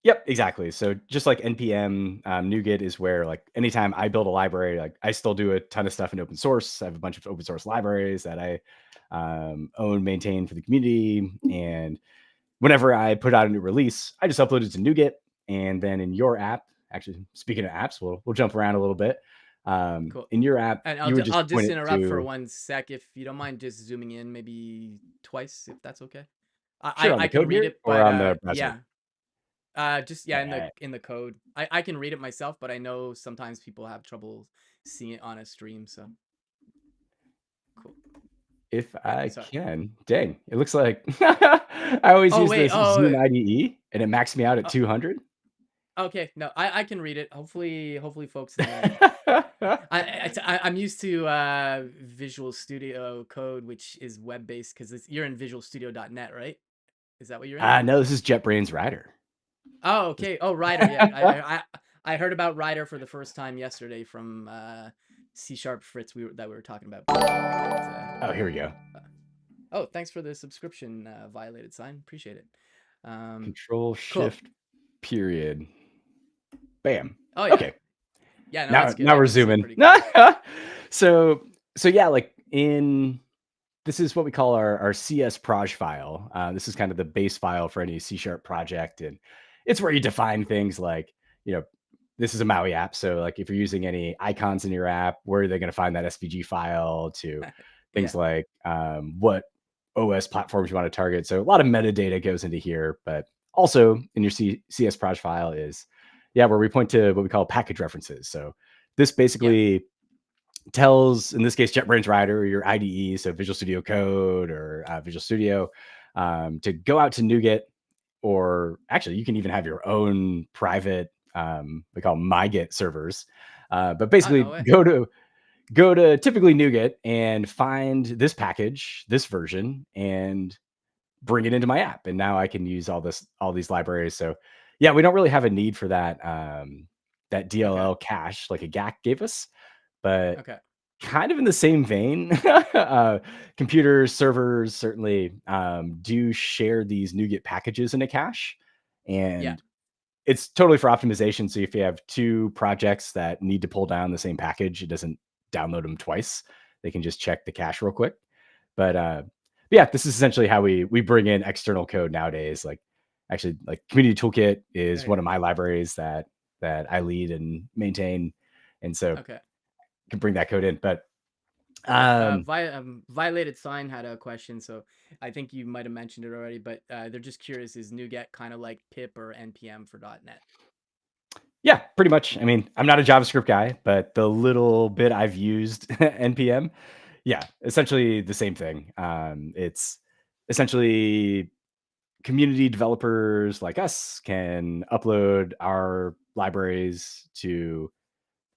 Yep, exactly. So just like NPM, NuGet is where like anytime I build a library, like I still do a ton of stuff in open source. I have a bunch of open source libraries that I own, maintain for the community. And whenever I put out a new release, I just upload it to NuGet. And then in your app, actually speaking of apps, we'll jump around a little bit. cool. In your app, And you would just I'll point just it interrupt for to 1 sec, if you don't mind, just zooming in maybe twice, if that's okay. sure on I the can code read here it, or but on the browser. yeah, just yeah, Okay. in the code. I can read it myself, but I know sometimes people have trouble seeing it on a stream. So cool. If Yeah, I sorry. can. Dang, it looks like I always Oh use wait. this Zoom Oh, IDE and it maxed me out at uh, 200. okay. No, I can read it. Hopefully, folks in the I'm used to Visual Studio Code, which is web based, because you're in visualstudio.net, right? Is that what you're in? No, this is JetBrains Rider. Oh, This okay. Oh, Rider. Yeah, I heard about Rider for the first time yesterday from C Sharp Fritz we were talking about before. But Oh, here we go. uh, oh, thanks for the subscription violated sign. Appreciate it. Control Cool. Shift period. Bam. Oh yeah, Okay. yeah. No, Now it's good. now I we're can see it zooming. pretty clear. So yeah, like in this is what we call our CS proj file. This is kind of the base file for any C sharp project. And it's where you define things like, you know, this is a MAUI app. So like if you're using any icons in your app, where are they going to find that SVG file to Yeah, things like what OS platforms you want to target. So a lot of metadata goes into here, but also in your CS proj file is, yeah, where we point to what we call package references. So this yeah. basically tells, in this case, JetBrains Rider or your IDE, so Visual Studio Code or Visual Studio, to go out to NuGet, or actually, you can even have your own private, we call them MyGet servers. But Oh no basically, way. go to typically NuGet and find this package, this version, and bring it into my app. And now I can use all these libraries. So yeah, we don't really have a need for that that Okay, DLL cache like a GAC gave us, but okay. kind of in the same vein, computers, servers certainly do share these NuGet packages in a cache, Yeah. and it's totally for optimization. So if you have two projects that need to pull down the same package, it doesn't download them twice. They can just check the cache real quick. But yeah, this is essentially how we bring in external code nowadays. Like actually, like Community Toolkit is one Okay. of my libraries that I lead and maintain, and so Okay. can bring that code in. But Cool. um, Violated Sign had a question, so I think you might have mentioned it already, but they're just curious: is NuGet kind of like pip or npm for .NET? yeah, pretty much. I mean, I'm not a JavaScript guy, but the little bit I've used npm, yeah, essentially the same thing. It's essentially community developers like us can upload our libraries to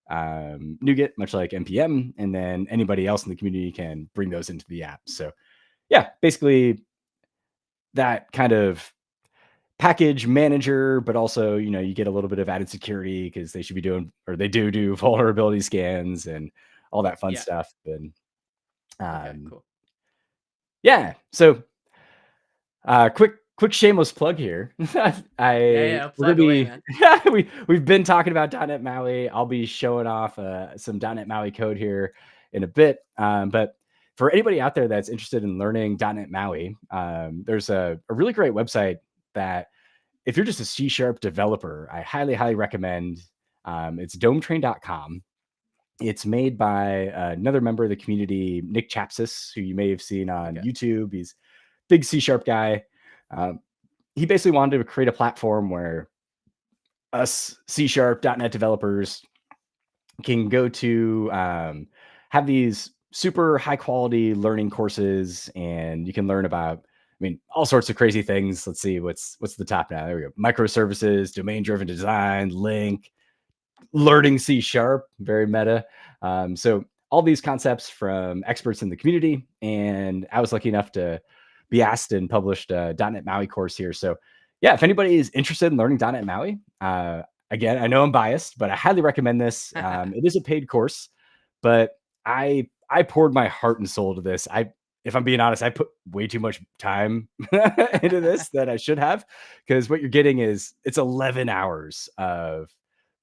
NuGet, much like npm, and then anybody else in the community can bring those into the app. So yeah, basically that kind of package manager, but also, you get a little bit of added security because they should be doing, or they do vulnerability scans and all that fun Yeah. stuff. And Okay. um, Cool. yeah, so quick shameless plug here. Yeah. I Yeah. we're gonna Plug away, be man. we've been talking about .NET MAUI. I'll be showing off some .NET MAUI code here in a bit. But for anybody out there that's interested in learning .NET MAUI, there's a really great website that if you're just a C# developer, I highly recommend. It's dometrain.com. It's made by another member of the community, Nick Chapsis, who you may have seen on Okay. YouTube. He's a big C# guy. He basically wanted to create a platform where us C# .NET developers can go to have these super high quality learning courses, and you can learn about, I mean, all sorts of crazy things. Let's see, what's the top now? There we go. Microservices, domain driven design, link, learning C#, very meta. So all these concepts from experts in the community, and I was lucky enough to be asked and published a .NET MAUI course here. So yeah, if anybody is interested in learning .NET MAUI, again, I know I'm biased, but I highly recommend this. It is a paid course, but I poured my heart and soul to this. If I'm being honest, I put way too much time into this that I should have, because what you're getting is it's 11 hours of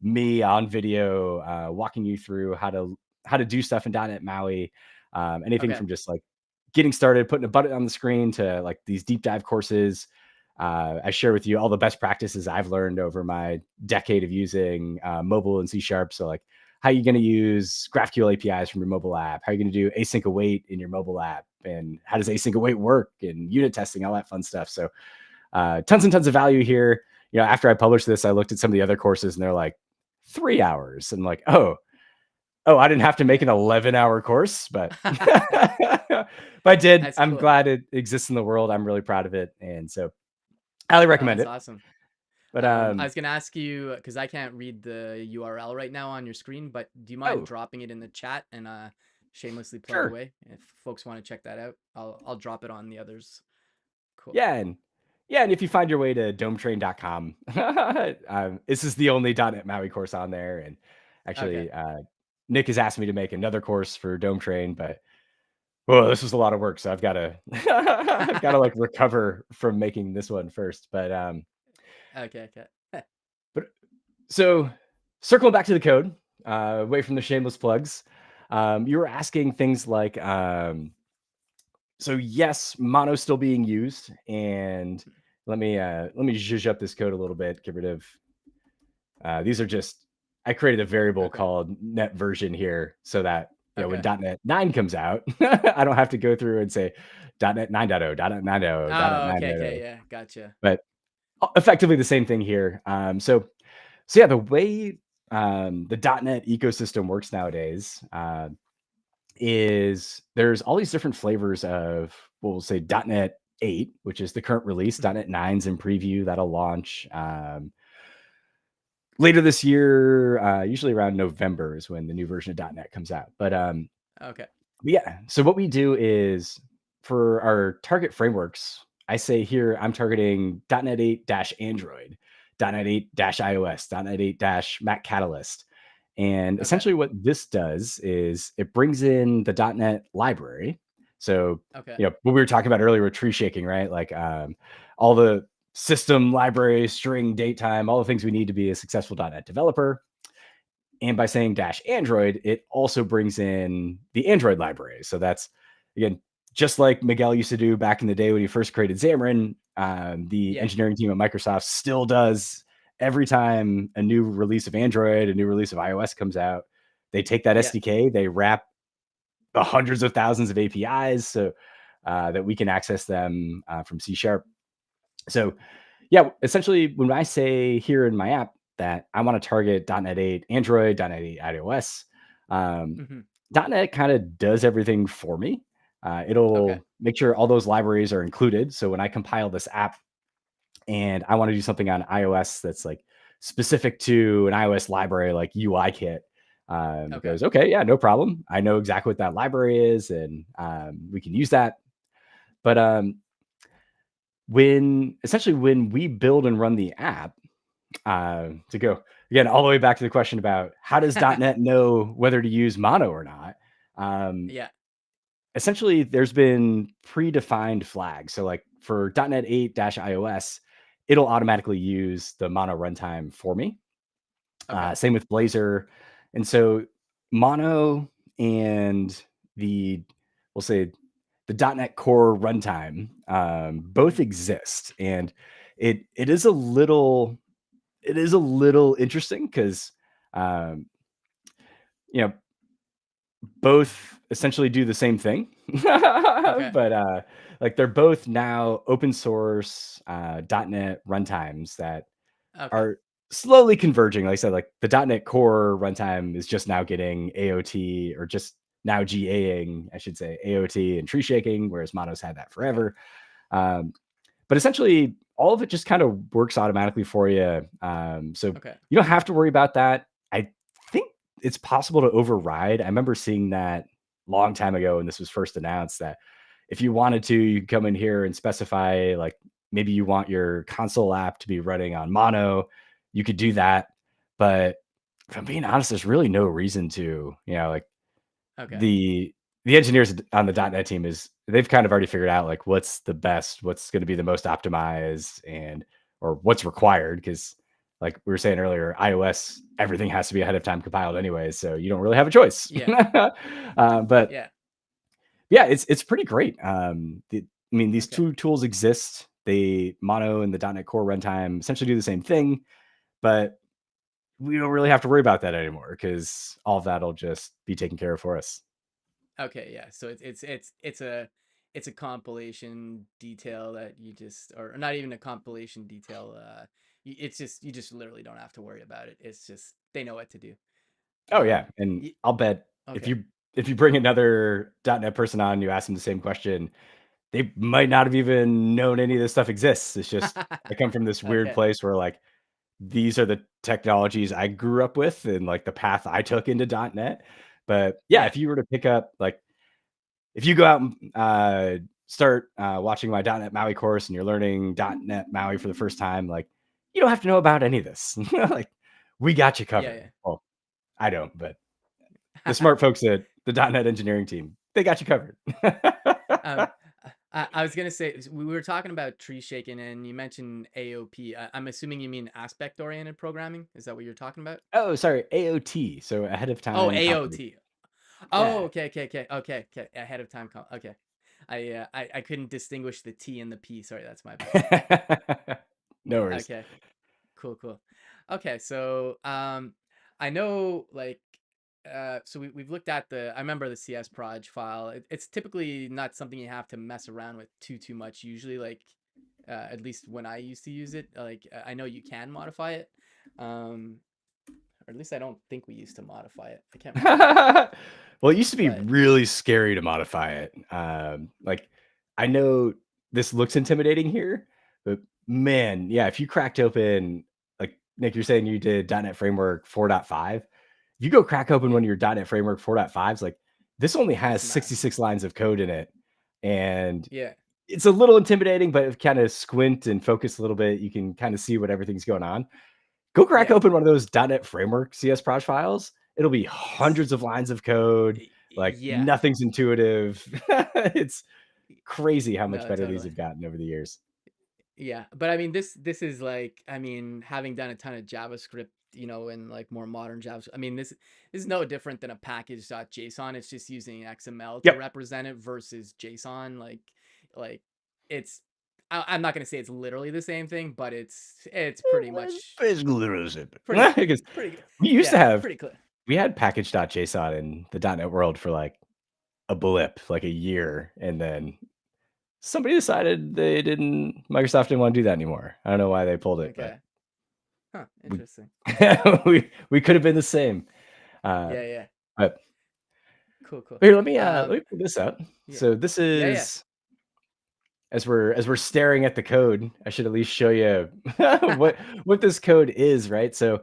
me on video, walking you through how to do stuff in .NET MAUI, anything Okay. from just like getting started, putting a button on the screen, to like these deep dive courses. I share with you all the best practices I've learned over my decade of using mobile and C#. So like, how are you going to use GraphQL APIs from your mobile app? How are you going to do async await in your mobile app? And how does async await work? And unit testing, all that fun stuff. So tons and tons of value here. You know, after I published this, I looked at some of the other courses and they're like 3 hours. And like, oh, I didn't have to make Yeah. an 11-hour course, but but I did. That's I'm cool. glad it exists in the world. I'm really proud of it. And so highly Oh, recommend that's it. awesome. But I was gonna ask you because I can't read the URL right now on your screen, but do you mind oh, dropping it in the chat and shamelessly plug sure. away if folks want to check that out? I'll drop it on the others. Cool. Yeah, and if you find your way to dometrain.com, this is the only .NET MAUI course on there. And Okay. actually, Nick has asked me to make another course for Dome Train, but well, this was a lot of work, so I've got to I've got to like recover from making this one first. Okay. Okay. But so circling back to the code, away from the shameless plugs, you were asking things like, so yes, mono's still being used, and let me zhuzh up this code a little bit, get rid of these are just, I created a variable Okay. called net version here so that, when Okay. .NET 9 comes out, I don't have to go through and say .NET 9.0, .NET 9.0, .NET Oh, okay. Okay. 9.0. Yeah. Gotcha. But effectively the same thing here. So yeah, the way the .NET ecosystem works nowadays is there's all these different flavors of, what we'll say, .NET 8, which is the current release. Mhm. .NET 9's in preview, that'll launch later this year. Usually around November is when the new version of .NET comes out. Okay. But yeah, so what we do is, for our target frameworks, I say here I'm targeting .NET 8 Android, .NET 8 iOS, .NET 8 Mac Catalyst. And Okay. essentially what this does is it brings in the .NET library. So, Okay. what we were talking about earlier with tree shaking, right? Like all the system library, string, date time, all the things we need to be a successful .NET developer. And by saying Android, it also brings in the Android library. So that's, again, just like Miguel used to do back in the day when he first created Xamarin. The Yeah. engineering team at Microsoft still does every time a new release of Android, a new release of iOS comes out. They take that Yeah. SDK, they wrap the hundreds of thousands of APIs so that we can access them from C#. So yeah, essentially, when I say here in my app that I want to target .NET 8 Android, .NET 8 iOS, um, Hmm. .NET kind of does everything for me. Okay. It'll make sure all those libraries are included. So when I compile this app and I want to do something on iOS that's like specific to an iOS library like UI it Okay. goes, okay, yeah, no problem. I know exactly what that library is, and we can use that. But when we build and run the app, to go again all the way back to the question about how does .NET know whether to use mono or not. Um, Yeah. Essentially, there's been predefined flags. So, like for .NET 8 iOS, it'll automatically use the mono runtime for me. Okay. Same with Blazor, and so mono and the, we'll say, the .NET Core runtime both Mhm. exist, and it is a little, interesting because, um, you know, both essentially do the same thing, Okay. but like they're both now open source .NET runtimes that Okay. are slowly converging. Like I said, like the .NET Core runtime is just now getting AOT, or just now GAing, I should say, AOT and tree shaking, whereas Mono's had that Okay. forever. Um, but essentially, all of it just kind of works automatically for you. So Okay. you don't have to worry about that. I think it's possible to override. I remember seeing that long time ago when this was first announced, that if you wanted to, you could come in here and specify, like, maybe you want your console app to be running on Mono. You could do that. But if I'm being honest, there's really no reason to, like Okay. the the engineers on the .NET team is they've kind of already figured out, like, what's going to be the most optimized, and or what's required, because like we were saying earlier, iOS, everything has to be ahead of time compiled anyways, so you don't really have a choice. Yeah. But Yeah. yeah, it's pretty great. I mean, these Okay. two tools exist. They Mono and the .NET Core runtime essentially do the same thing, but we don't really have to worry about that anymore because all of that'll just be taken care of for us. Okay, yeah. So it's a compilation detail that you just, or not even a compilation detail. It's just, you just literally don't have to worry about it. It's just they know what to do. Oh, yeah, and Y I'll bet if Okay. you bring another .NET person on, you ask them the same question, they might not have even known any of this stuff exists. It's just I come from this weird Okay. place where, like, these are the technologies I grew up with and, like, the path I took into .NET. But, yeah, Yeah. if you were to pick up, like, if you go out and, start, watching my .NET MAUI course and you're learning .NET MAUI for the first time, like, you don't have to know about any of this. Like, we got you Yeah, covered. Well, I don't, but the yeah. smart folks at the .NET engineering team, they got you covered. Um, I was gonna say, we were talking about tree shaking, and you mentioned AOP. I'm assuming you mean aspect oriented programming. Is that what you're talking about? Oh, sorry, AOT, so ahead of Oh, time compilation. AOT. Oh, Yeah. okay. Ahead of time. Okay. I couldn't distinguish the T and the P. Sorry, that's my bad. No worries. Okay. Cool. Okay, so I know, like, so we've looked at I remember the CS proj file. It's typically not something you have to mess around with too much usually, like, at least when I used to use it. Like, I know you can modify it. Um or at least I don't think we used to modify it. I can't remember. Well, it used to be But really scary to modify it. Like, I know this looks intimidating here, but man, yeah, if you cracked open, like Nick, you're saying you did .NET Framework 4.5. If you go crack open yeah, one of your .NET Framework 4.5s, like this only has it's massive. 66 lines of code in it, and Yeah. it's a little intimidating. But if kind of squint and focus a little bit, you can kind of see what everything's going on. Go crack Yeah. open one of those .NET Framework CS proj files. It'll be It's hundreds of lines of code, like yeah. nothing's intuitive. It's crazy how much No, better these totally. have gotten over the years. Yeah, but I mean, this is like, I mean, having done a ton of JavaScript, and like more modern JavaScript. I mean, this is no different than a package.json. It's just using XML to Yep. represent it versus JSON. Like it's. I'm not gonna say it's literally the same thing, but it's pretty much Basically literally the same pretty thing. Because pretty good. we used to Yeah, have pretty clear. we had package.json in the .NET world for like a blip, like a year, and then somebody decided Microsoft didn't want to do that anymore. I don't know why they pulled it, but Okay. Huh. we Interesting. we could have been the same. Uh, Yeah. but Cool. here, let Um. me pull this out. Yeah. So this Yeah. is as we're staring at the code, I should at least show you what this code is, right? So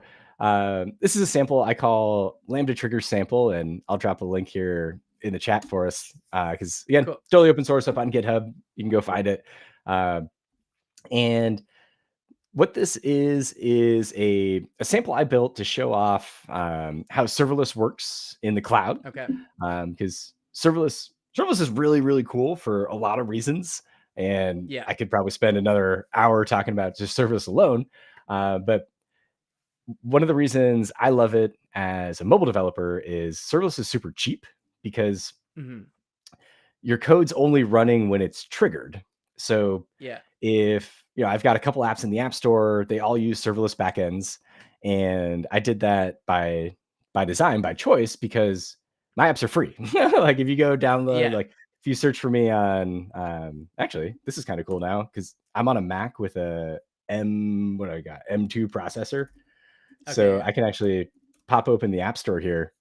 this is a sample I call Lambda trigger sample, and I'll drop a link here in the chat for us because again, Cool. totally open source up on GitHub. You can go find it. Uh, and what this is a sample I built to show off how serverless works in the cloud, Okay. because serverless is really really cool for a lot of reasons, and Yeah. I could probably spend another hour talking about just serverless alone. But one of the reasons I love it as a mobile developer is serverless is super cheap because Hmm. your code's only running when it's triggered. So Yeah. if I've got a couple apps in the app store, they all use serverless backends, and I did that by design, by choice, because my apps are free. Like if you go download, Yeah. like if you search for me on, actually, this is kind of cool now because I'm on a Mac with a what do I got? M2 processor. Okay. So Yeah. I can actually pop open the App Store here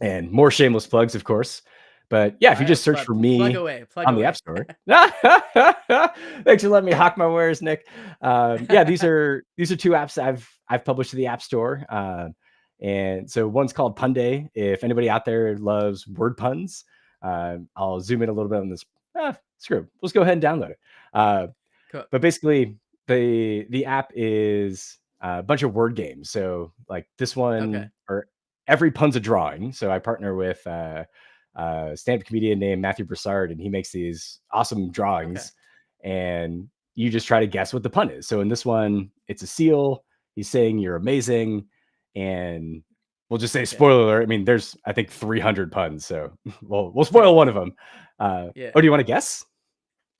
and more shameless plugs, of course. But yeah, if you just search for Plug me away. Plug on the App away. Store, thanks for letting me hawk my wares, Nick. Yeah, these are two apps I've published to the App Store, and so one's called Pun Day. If anybody out there loves word puns, I'll zoom in a little bit on this. Screw it. Let's go ahead and download it. Cool. But basically, the app is a bunch of word games. So like this Okay. one, or every pun's a drawing. So I partner with a stand-up comedian named Matthew Broussard, and he makes these awesome Okay. drawings, and you just try to guess what the pun is. So in this one, it's a seal. He's saying you're amazing, and we'll just say Okay. spoiler alert. I mean, there's I think 300 puns, so we'll spoil one of them. Yeah. Oh, do you want to guess?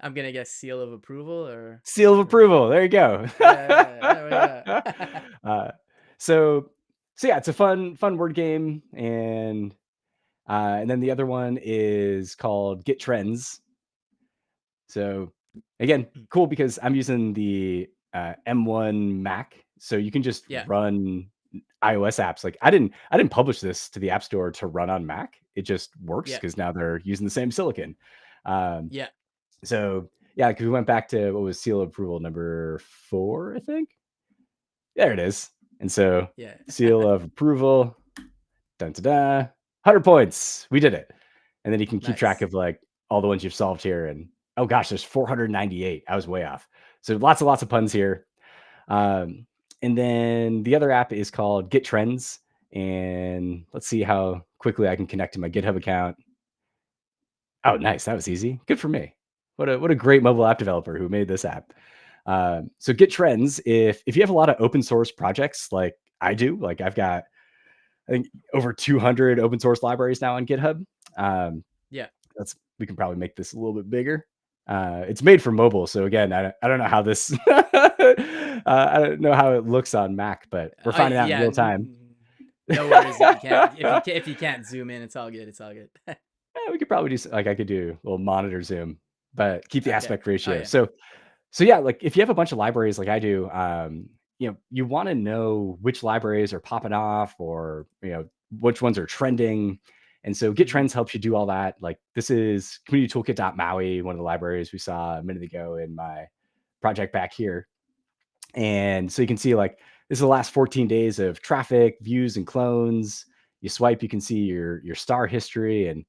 I'm gonna guess seal of approval Seal of or approval. There you go. yeah. There we go. uh, so so yeah, it's a fun word game, and then the other one is called Get Trends. So again, cool because I'm using the M1 Mac, so you can just Yeah. run iOS apps. Like I didn't publish this to the App Store to run on Mac. It just works Yeah. because now they're using the same silicon. Um, Yeah. so yeah, because we went back to what was seal approval number 4, I think. There it is. And so Yeah. seal of approval, dun da da, 100 points. We did it. And then you can keep track Nice. of like all the ones you've solved here. And oh gosh, there's 498. I was way off. So lots of puns here. Um, and then the other app is called Get Trends. And let's see how quickly I can connect to my GitHub account. Oh, nice. That was easy. Good for me. What a great mobile app developer who made this app. So Git Trends, if you have a lot of open source projects like I do, like I've got I think over 200 open source libraries now on GitHub. Um, Yeah. that's we can probably make this a little bit bigger. It's made for mobile, so again, I don't know how this I don't know how it looks on Mac, but we're I finding out in yeah. real time. No worries if you can't zoom in. It's all good. It's all good. We could probably do like I could do a little monitor zoom, but keep the Okay. aspect Oh ratio. yeah. So yeah, like if you have a bunch of libraries like I do, you want to know which libraries are popping off or which ones are trending. And so Git Hmm. Trends helps you do all that. Like this is community toolkit.maui, one of the libraries we saw a minute ago in my project back here. And so you can see like this is the last 14 days of traffic, views, and clones. You swipe, you can see your star history, and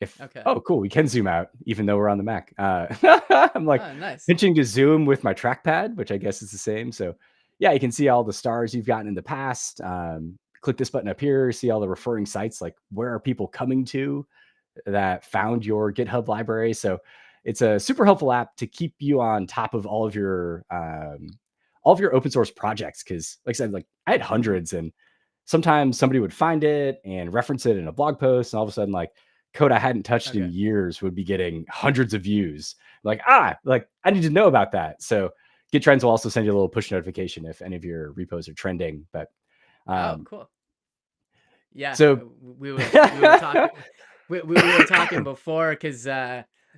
if Okay. oh, cool, we can zoom out even though we're on the Mac. I'm like Oh, nice. pinching to zoom with my trackpad, which I guess is the same. So yeah, you can see all the stars you've gotten in the past. Click this button up here, see all the referring sites, like where are people coming to that found your GitHub library. So it's a super helpful app to keep you on top of all of your open source projects. Cause like I said, like I had Hmm. hundreds, and sometimes somebody would find it and reference it in a blog post, and all of a sudden, like code I hadn't touched in Okay. years would be getting hundreds of views. Like I need to know about that. So Git Trends will also send you a little push notification if any of your repos are trending. But Oh, um, cool. Yeah, so we were talking we were talking before because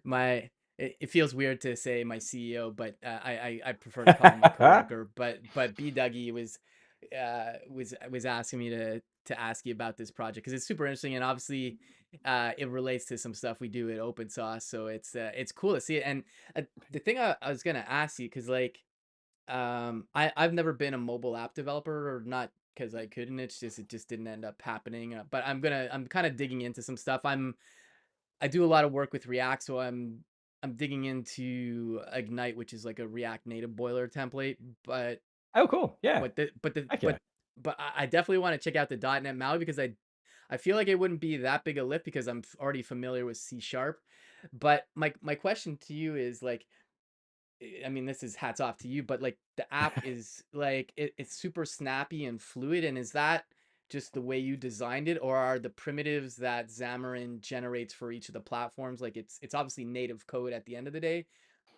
my it feels weird to say my CEO, but I prefer to call him my coworker. But B Dougie was asking me to ask you about this project because it's super interesting and obviously it relates to some stuff we do at Open Source, so it's cool to see it. And the thing I was gonna ask you because like I've never been a mobile app developer, or not because I couldn't. It just didn't end up happening. But I'm kind of digging into some stuff. I do a lot of work with React, so I'm digging into Ignite, which is like a React Native boiler template. But oh, cool, yeah, but the but the heck yeah. but I definitely want to check out the .NET MAUI because I feel like it wouldn't be that big a lift because I'm already familiar with C sharp. But my question to you is like I mean, this is hats off to you, but like the app is like it's super snappy and fluid. And is that just the way you designed it, or are the primitives that Xamarin generates for each of the platforms like it's obviously native code at the end of the day?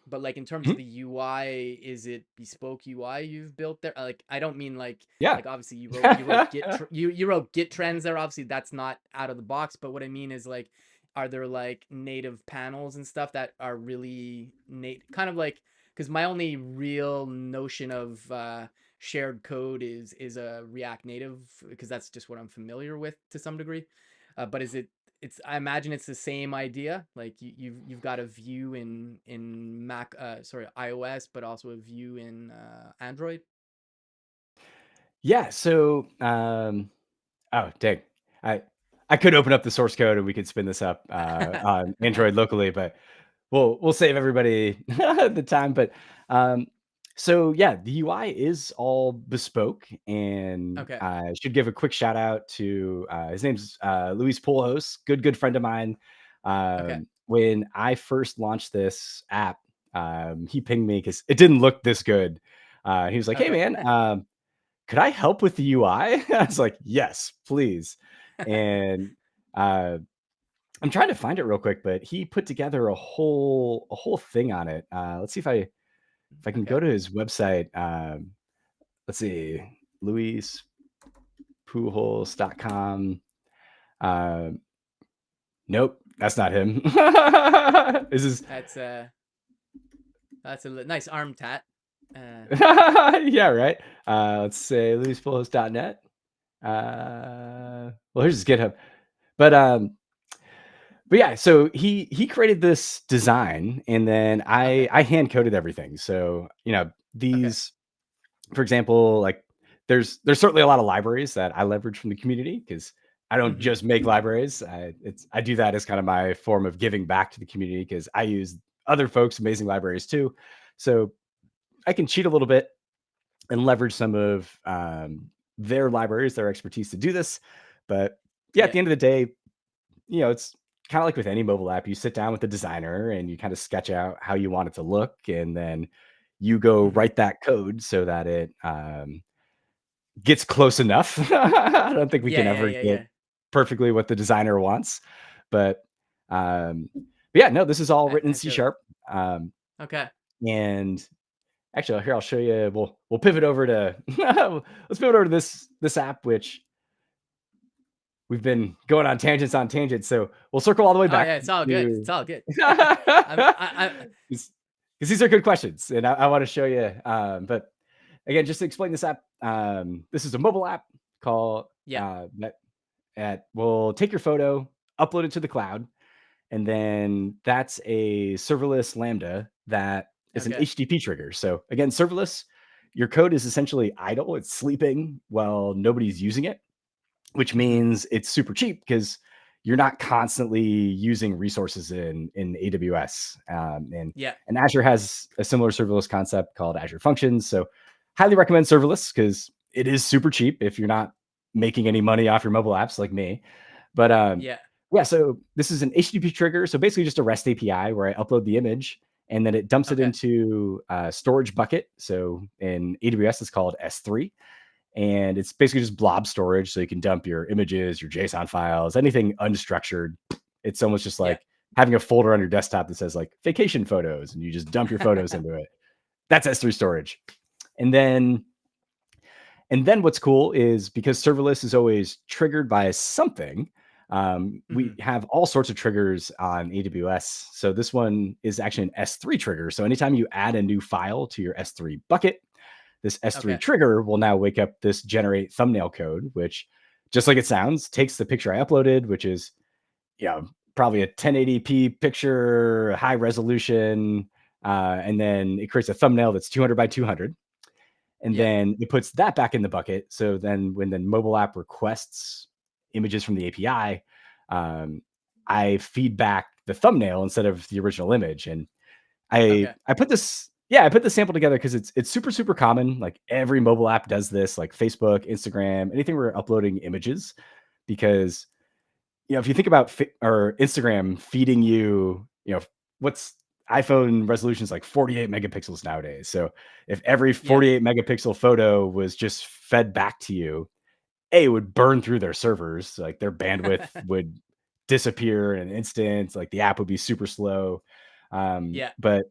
But like in terms of Mhm. the UI, is it bespoke UI you've built there? Like I don't mean Yeah. like obviously you wrote you wrote Git trends there. Obviously that's not out of the box. But what I mean is like, are there like native panels and stuff that are really kind of like, because my only real notion of shared code is a React Native, because that's just what I'm familiar with to some degree. But is it it's I imagine it's the same idea. Like you've got a view in Mac, sorry, iOS, but also a view in Android. Yeah, so, oh, dang. I I could open up the source code and we could spin this up, on Android locally, but we'll save everybody the time, but, um, so yeah, the UI is all bespoke, and Okay. I should give a quick shout out to, his name's, Luis Pujols, good friend of mine. Okay. When I first launched this app, he pinged me because it didn't look this good. He was like, "Hey, Okay. man, could I help with the UI?" I was like, "Yes, please." And, uh I'm trying to find it real quick, but he put together a whole thing on it. Let's see if I can go Okay. to his website. Let's see, luispujols.com. Uh, nope, that's not him. This is That's nice arm tat. yeah, right. Let's say luispujols.net. Well, here's his GitHub. But but yeah, so he created this design, and then I Okay. I hand coded everything. So Okay. these, for example, like there's certainly a lot of libraries that I leverage from the community because I don't Mm-hmm. just make libraries. I do that as kind of my form of giving back to the community because I use other folks' amazing libraries too. So I can cheat a little bit and leverage some of their libraries, their expertise to do this. But yeah, at Yeah. the end of the day, it's kind of like with any mobile app. You sit down with the designer and you kind of sketch out how you want it to look, and then you go Mm-hmm. write that code so that it gets close enough. I don't think we Yeah. can Yeah. ever Yeah. get Yeah. perfectly what the designer wants, but but yeah, no, this is all written in I C feel it. sharp. Um, Okay. and actually, here I'll show you. We'll pivot over to let's pivot over to this app, which we've been going on tangents. So we'll circle all the way Oh back yeah, it's all good. It's to all good. I 'cause these are good questions, and I want to show you. But again, just to explain this app, this is a mobile app called yeah. that will take your photo, upload it to the cloud, and then that's a serverless Lambda that is an Okay. HTTP trigger. So again, serverless, your code is essentially idle; it's sleeping while nobody's using it, which Mm-hmm. means it's super cheap because you're not constantly using resources in AWS. Yeah. And Azure has a similar serverless concept called Azure Functions. So highly recommend serverless because it is super cheap if you're not making any money off your mobile apps like me. But Yeah. yeah, so this is an HTTP trigger. So basically just a REST API where I upload the image and then it dumps it Okay. into a storage bucket. So in AWS, it's called S3, and it's basically just blob storage. So you can dump your images, your JSON files, anything unstructured. It's almost just Yeah. like having a folder on your desktop that says like vacation photos, and you just dump your photos into it. That's S3 storage. And then what's cool is because serverless is always triggered by something, we Mm-hmm. have all sorts of triggers on AWS. So this one is actually an S3 trigger. So anytime you add a new file to your S3 bucket, this S3 Okay. trigger will now wake up this generate thumbnail code, which, just like it sounds, takes the picture I uploaded, which is, probably a 1080p picture, high resolution, and then it creates a thumbnail that's 200 by 200. And Yeah. then it puts that back in the bucket. So then when the mobile app requests images from the API, um, I feed back the thumbnail instead of the original image. And Okay. I put this yeah, I put the sample together because it's super common. Like every mobile app does this, like Facebook, Instagram, anything where we're uploading images. Because if you think about or Instagram feeding you, what's iPhone resolution is like 48 megapixels nowadays. So if every Yeah. 48 megapixel photo was just fed back to you, it would burn through their servers. Like their bandwidth would disappear in an instant. Like the app would be super slow. Yeah. But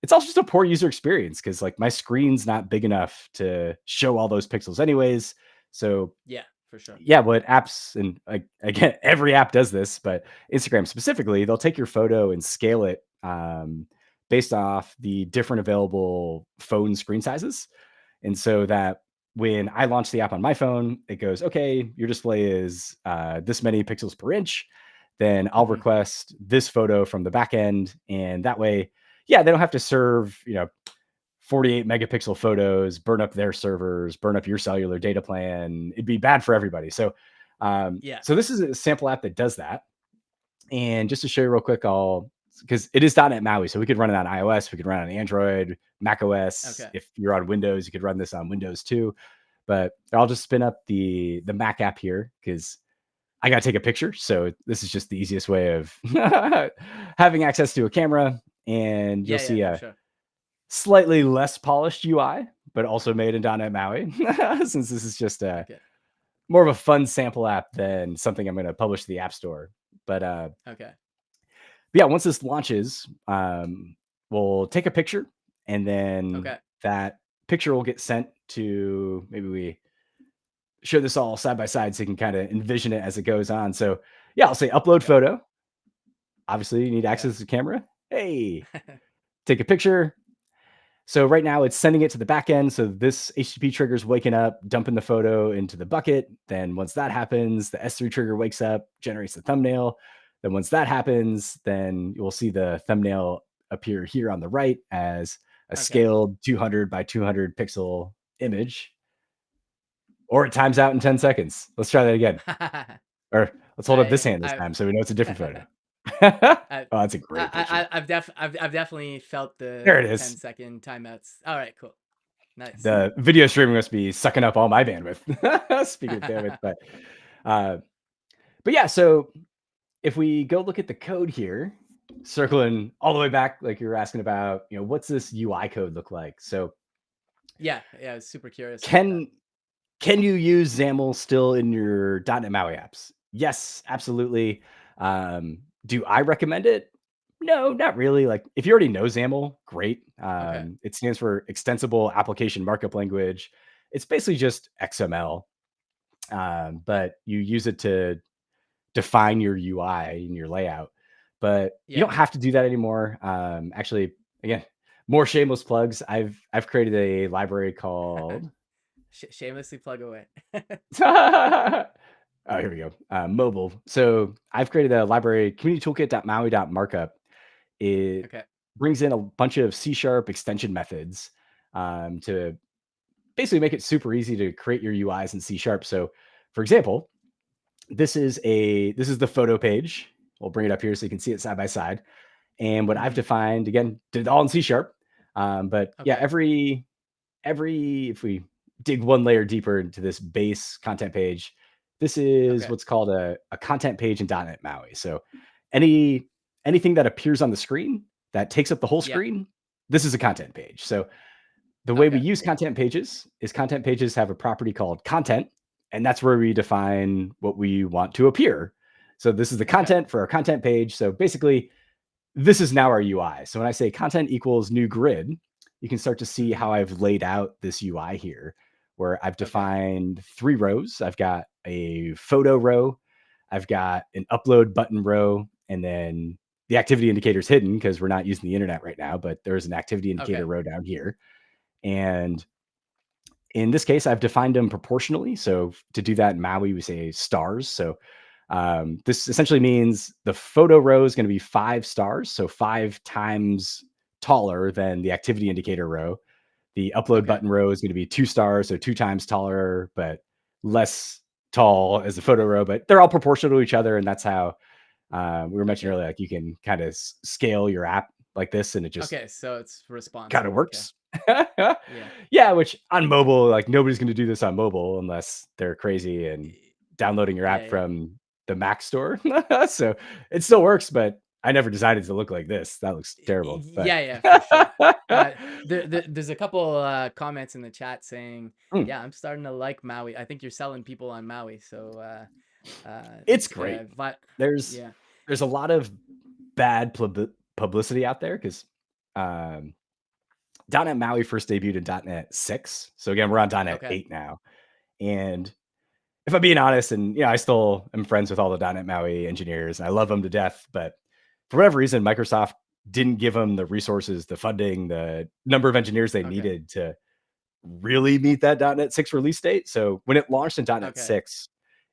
it's also just a poor user experience because like my screen's not big enough to show all those pixels anyways. So Yeah, for sure. yeah, what apps and like again, every app does this, but Instagram specifically, they'll take your photo and scale it based off the different available phone screen sizes. And so that when I launch the app on my phone, it goes, okay, your display is this many pixels per inch. Then I'll Hmm. request this photo from the back end. And that way, yeah, they don't have to serve, 48 megapixel photos, burn up their servers, burn up your cellular data plan. It'd be bad for everybody. So, Yeah. so this is a sample app that does that. And just to show you real quick, because it is .NET MAUI, so we could run it on iOS, we could run it on Android, Mac OS. Okay. If you're on Windows, you could run this on Windows too. But I'll just spin up the Mac app here because I got to take a picture. So this is just the easiest way of having access to a camera. And you'll Yeah, yeah, see for a sure. slightly less polished UI, but also made in .NET MAUI, since this is just a Okay. more of a fun sample app than something I'm going to publish to the App Store. But Okay. yeah, once this launches, we'll take a picture, and then Okay. that picture will get sent to, maybe we show this all side by side so you can kind of envision it as it goes on. So yeah, I'll say upload Okay. photo. Obviously, you need Yeah. access to the camera. Hey, take a picture. So right now it's sending it to the back end. So this HTTP trigger is waking up, dumping the photo into the bucket. Then once that happens, the S3 trigger wakes up, generates the thumbnail. Then once that happens, then you'll see the thumbnail appear here on the right as a Okay. scaled 200 by 200 pixel image, or it times out in 10 seconds. Let's try that again. Or let's hold up this I hand this I time so we know it's a different photo. I Oh, that's a great picture. I've definitely felt There the it is. 10-second timeouts. All right, cool. Nice. The video streaming must be sucking up all my bandwidth. Speaking of bandwidth, uh, but yeah. So if we go look at the code here, circling all the way back, like you were asking about, what's this UI code look like? So Yeah, yeah, I was super curious about that. can can you use XAML still in your .NET MAUI apps? Yes, absolutely. Do I recommend it? No, not really. Like if you already know XAML, great. Okay. It stands for Extensible Application Markup Language. It's basically just XML, but you use it to define your UI and your layout. But you Yeah. don't have to do that anymore. Actually, again, more shameless plugs. I've created a library called Shamelessly plug away. oh, here we go. Mobile. So I've created a library, community toolkit.maui.markup. It Okay. brings in a bunch of C# extension methods to basically make it super easy to create your UIs in C#. So, for example, this is the photo page. We'll bring it up here so you can see it side by side. And what I've Mhm. defined, again, did it all in C#. But yeah, Okay. every if we dig one layer deeper into this base content page, this is Okay. what's called a content page in .NET MAUI. So any anything that appears on the screen that takes up the whole Yeah. screen, this is a content page. So the way we Okay. use content pages is content pages have a property called content, and that's where we define what we want to appear. So this is the Okay. content for our content page. So basically, this is now our UI. So when I say content equals new grid, you can start to see Mhm. how I've laid out this UI here, where I've Okay. defined 3 rows. I've got a photo row, I've got an upload button row, and then the activity indicator is hidden because we're not using the internet right now, but there's an activity indicator Okay. row down here. And in this case, I've defined them proportionally. So to do that in Maui, we say stars. So this essentially means the photo row is going to be 5 stars, so 5 times taller than the activity indicator row. The upload Okay. button row is going to be 2 stars, so 2 times taller, but less tall as the photo row. But they're all proportional to each other, and that's how we were mentioning Okay. earlier. Like you can kind of scale your app like this, and it just Okay, so it's kind of responsive. Okay. works. Yeah. Yeah, which on mobile, like nobody's going to do this on mobile unless they're crazy and Y- downloading your Yeah, app yeah. from the Mac store. So it still works, but I never decided to look like this. That looks terrible. But Yeah, yeah, for sure. There's a couple comments in the chat saying, Mm, "Yeah, I'm starting to like Maui. I think you're selling people on Maui." So, it's great. There's yeah. there's a lot of bad publicity out there because .NET MAUI first debuted in .NET 6. So again, we're on .NET Okay. 8 now. And if I'm being honest, and I still am friends with all the .NET MAUI engineers, and I love them to death, but for whatever reason, Microsoft didn't give them the resources, the funding, the number of engineers they Okay. needed to really meet that .NET 6 release date. So when it launched in .NET Okay. 6,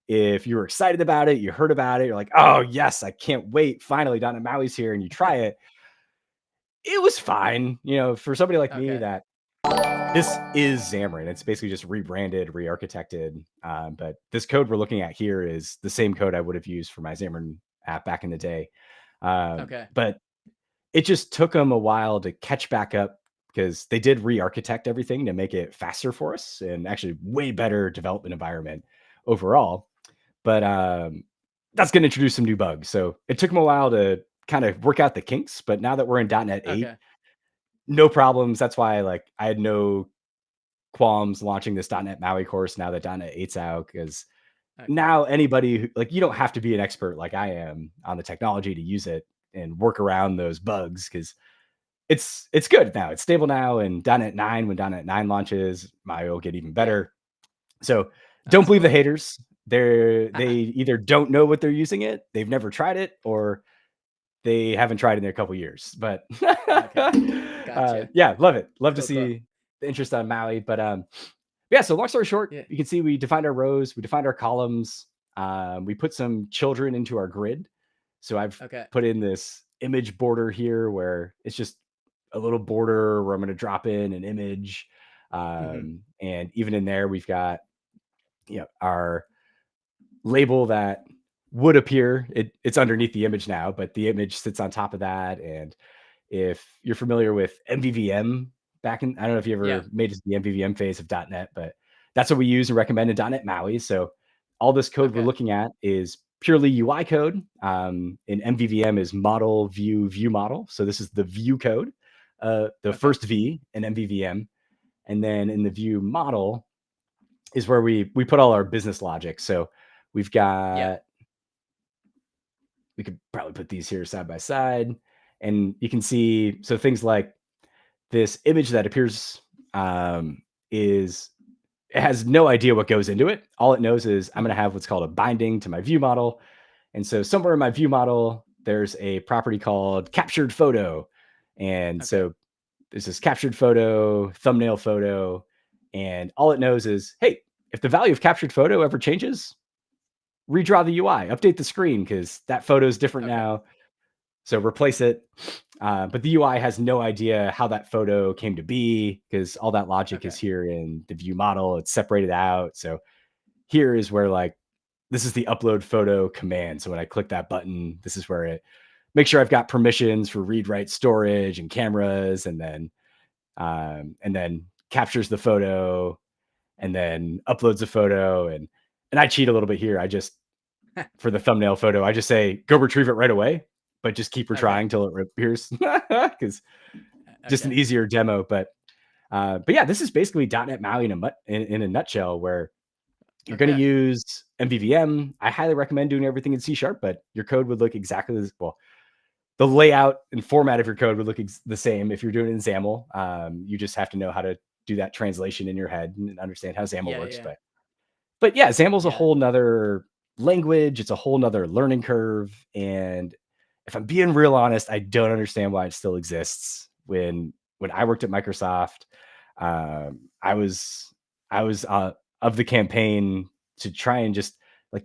if you were excited about it, you heard about it, you're like, oh yes, I can't wait. Finally, .NET MAUI's here, and you try it. It was fine. For somebody like me Okay. that this is Xamarin. It's basically just rebranded, re-architected. But this code we're looking at here is the same code I would have used for my Xamarin app back in the day. Okay. But it just took them a while to catch back up because they did re-architect everything to make it faster for us and actually way better development environment overall. But that's going to introduce some new bugs. So it took them a while to kind of work out the kinks. But now that we're in .NET 8, Okay. no problems. That's why I had no qualms launching this .NET MAUI course now that .NET 8's out, because Okay. now anybody who, you don't have to be an expert like I am on the technology to use it and work around those bugs, because it's good now. It's stable now, and .NET 9, when .NET 9 launches, MAUI will get even Yeah. better. So don't That's believe the cool. haters. They either don't know what they're using it, they've never tried it, or they haven't tried it in a couple years. But Okay. Gotcha. yeah, love it. Love to Cool, cool. see the interest on Maui. But yeah, so long story short, Yeah. you can see we defined our rows, we defined our columns, we put some children into our grid. So I've Okay. put in this image border here where it's just a little border where I'm going to drop in an image. Mhm. And even in there, we've got our label that would appear. It's underneath the image now, but the image sits on top of that. And if you're familiar with MVVM, I don't know if you Yeah. ever made it to the MVVM phase of .NET, but that's what we use and recommend in .NET MAUI. So all this code we're Okay. looking at is purely UI code. In MVVM is model, view model. So this is the view code, the Okay. first V in MVVM. And then in the view model is where we put all our business logic. So we've Yeah. got, we could probably put these here side by side, and you can see, so things like this image that appears, is, it has no idea what goes into it. All it knows is I'm going to Mhm. have what's called a binding to my view model. And so somewhere in my view model, there's a property called captured photo. And Okay. so there's this captured photo, thumbnail photo, and all it knows is, hey, if the value of captured photo ever changes, redraw the UI, update the screen because that photo is different Okay. now. So replace it. But the UI has no idea how that photo came to be because all that logic is Okay. here in the view model. It's separated out. So here is where this is the upload photo command. So when I click that button, this is where it makes sure I've got permissions for read, write, storage, and cameras, and then captures the photo and then uploads a photo. And I cheat a little bit here. I just, for the thumbnail photo, I just say go retrieve it right away, but just keep Okay. retrying till it appears because just an Okay. easier demo. But yeah, this is basically .NET MAUI in a nutshell, where you're going to Okay. use MVVM. I highly recommend doing everything in C#, but your code would look exactly as well. The layout and format of your code would look the same if you're doing it in XAML. You just have to know how to do that translation in your head and understand how XAML Yeah. works. Yeah. But yeah, XAML's a Yeah. whole nother language. It's a whole nother learning curve. And if I'm being real honest, I don't understand why it still exists. When I worked at Microsoft, I was of the campaign to try and just,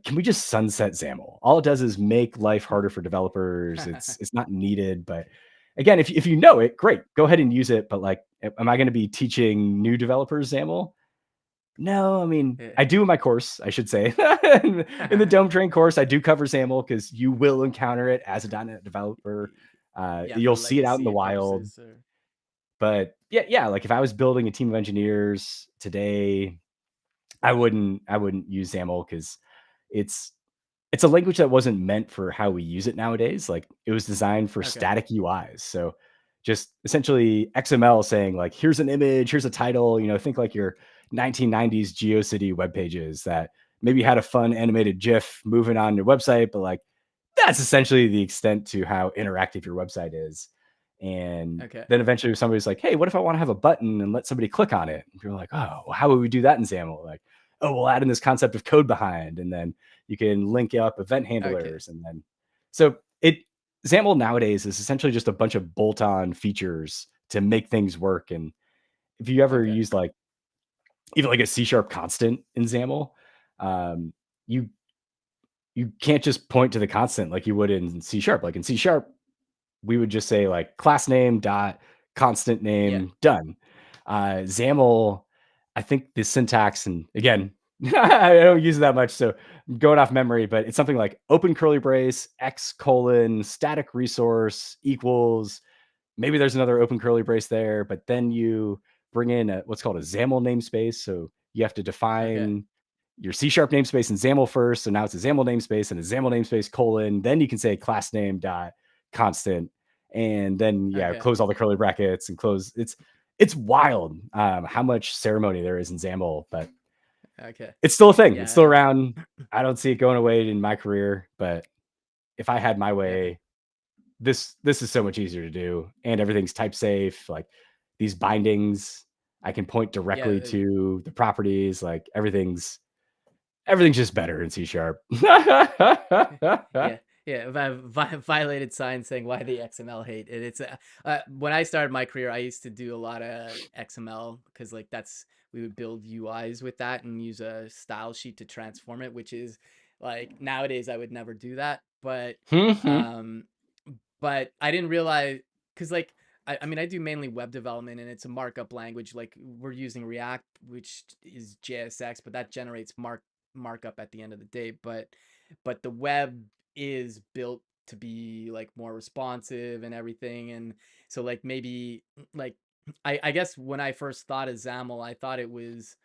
can we just sunset XAML? All it does is make life harder for developers. It's not needed. But again, if you know it, great, go ahead and use it. But am I going to be teaching new developers XAML? No, I mean, Yeah. I do in my course, I should say. In the Dome Train course, I do cover XAML because you will encounter it as a .NET developer. Yeah. For You'll see it out in the legacy wild. purposes or. But yeah, if I was building a team of engineers today, I wouldn't use XAML because it's it's a language that wasn't meant for how we use it nowadays. It was designed for Okay. static UIs. So just essentially XML saying here's an image, here's a title, think your 1990s GeoCity web pages that maybe had a fun animated GIF moving on your website, but that's essentially the extent to how interactive your website is. And Okay. then eventually somebody's like, "Hey, what if I want to have a button and let somebody click on it?" And you're like, "Oh, well, how would we do that in XAML?" Like, "Oh, we'll add in this concept of code behind, and then you can link up event Okay. handlers, and then so it XAML nowadays is essentially just a bunch of bolt-on features to make things work. And if you ever Okay. used like even like a C sharp constant in XAML, um, you you can't just point to the constant like you would in C sharp. Like in C sharp, we would just say like class name dot constant Yeah. name done. XAML, I think the syntax, and again, I don't use it that much, so I'm going off memory, but it's something like open curly brace, X colon, static resource equals, maybe there's another open curly brace there, but then you bring in what's called a XAML namespace. So you have to Okay. define your C sharp namespace in XAML first. So now it's a XAML namespace and a XAML namespace colon. Then you can say class name dot constant, and then yeah, Okay. close all the curly brackets and close. It's wild how much ceremony there is in XAML, but Okay. it's still a thing. It's still Yeah. around. I don't see it going away in my career, but if I had my Yeah. way, this is so much easier to do, and everything's type safe. Like these bindings, I can point Yeah. directly to the properties. Like everything's just better in C sharp. Yeah, yeah. Violated sign saying why the XML hate it. It's when I started my career, I used to do a lot of XML because like that's we would build UIs with that and use a style sheet to transform it, which is like nowadays I would never do that. Mhm. Um, but I didn't realize because like I mean I do mainly web development and it's a markup language. Like we're using React, which is JSX, but that generates markup at the end of the day. But the web is built to be like more responsive and everything. And so like maybe like I guess when I first thought of XAML, I thought it was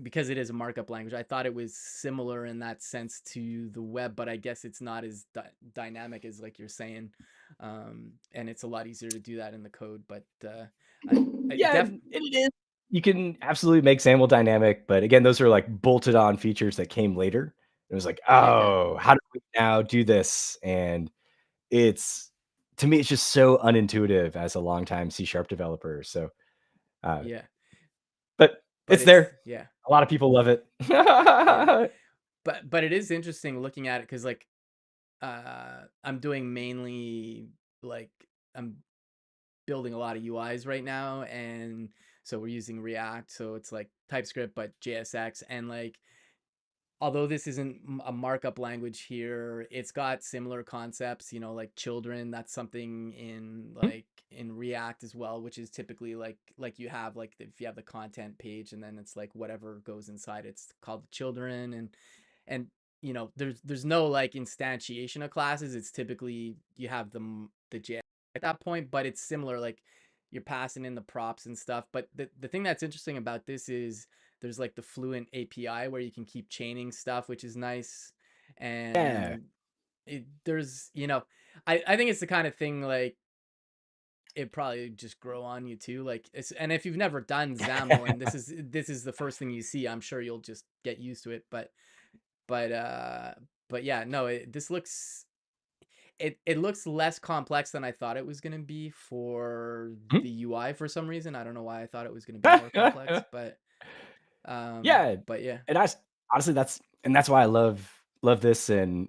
because it is a markup language. I thought it was similar in that sense to the web, but I guess it's not as dynamic as like you're saying, and it's a lot easier to do that in the code. But I Yeah, def it is. You can absolutely make XAML dynamic, but again, those are like bolted on features that came later. It was like, okay, oh, how do we now do this? And it's to me, it's just so unintuitive as a longtime C sharp developer. So, uh, yeah, but but it's it's there. yeah, A lot of people love it. yeah, but it is interesting looking at it because like I'm doing mainly like I'm building a lot of UIs right now, and so we're using React, so it's like TypeScript but JSX, and like although this isn't a markup language here, it's got similar concepts, you know, like children. That's something in like in React as well, which is typically like you have like if you have the content page and then it's like whatever goes inside, it's called the children. And you know there's no like instantiation of classes. It's typically you have the JS at that point, but it's similar. Like you're passing in the props and stuff. But the thing that's interesting about this is there's like the Fluent API where you can keep chaining stuff, which is nice. Yeah. And there's you know I think it's the kind of thing like it probably just grow on you too. Like it's and if you've never done XAML and this is the first thing you see, I'm sure you'll just get used to it. But but yeah, no, this looks it looks less complex than I thought it was gonna be for the UI for some reason. I don't know why I thought it was gonna be more complex, Yeah, but yeah, and that's honestly, that's why I love this. And,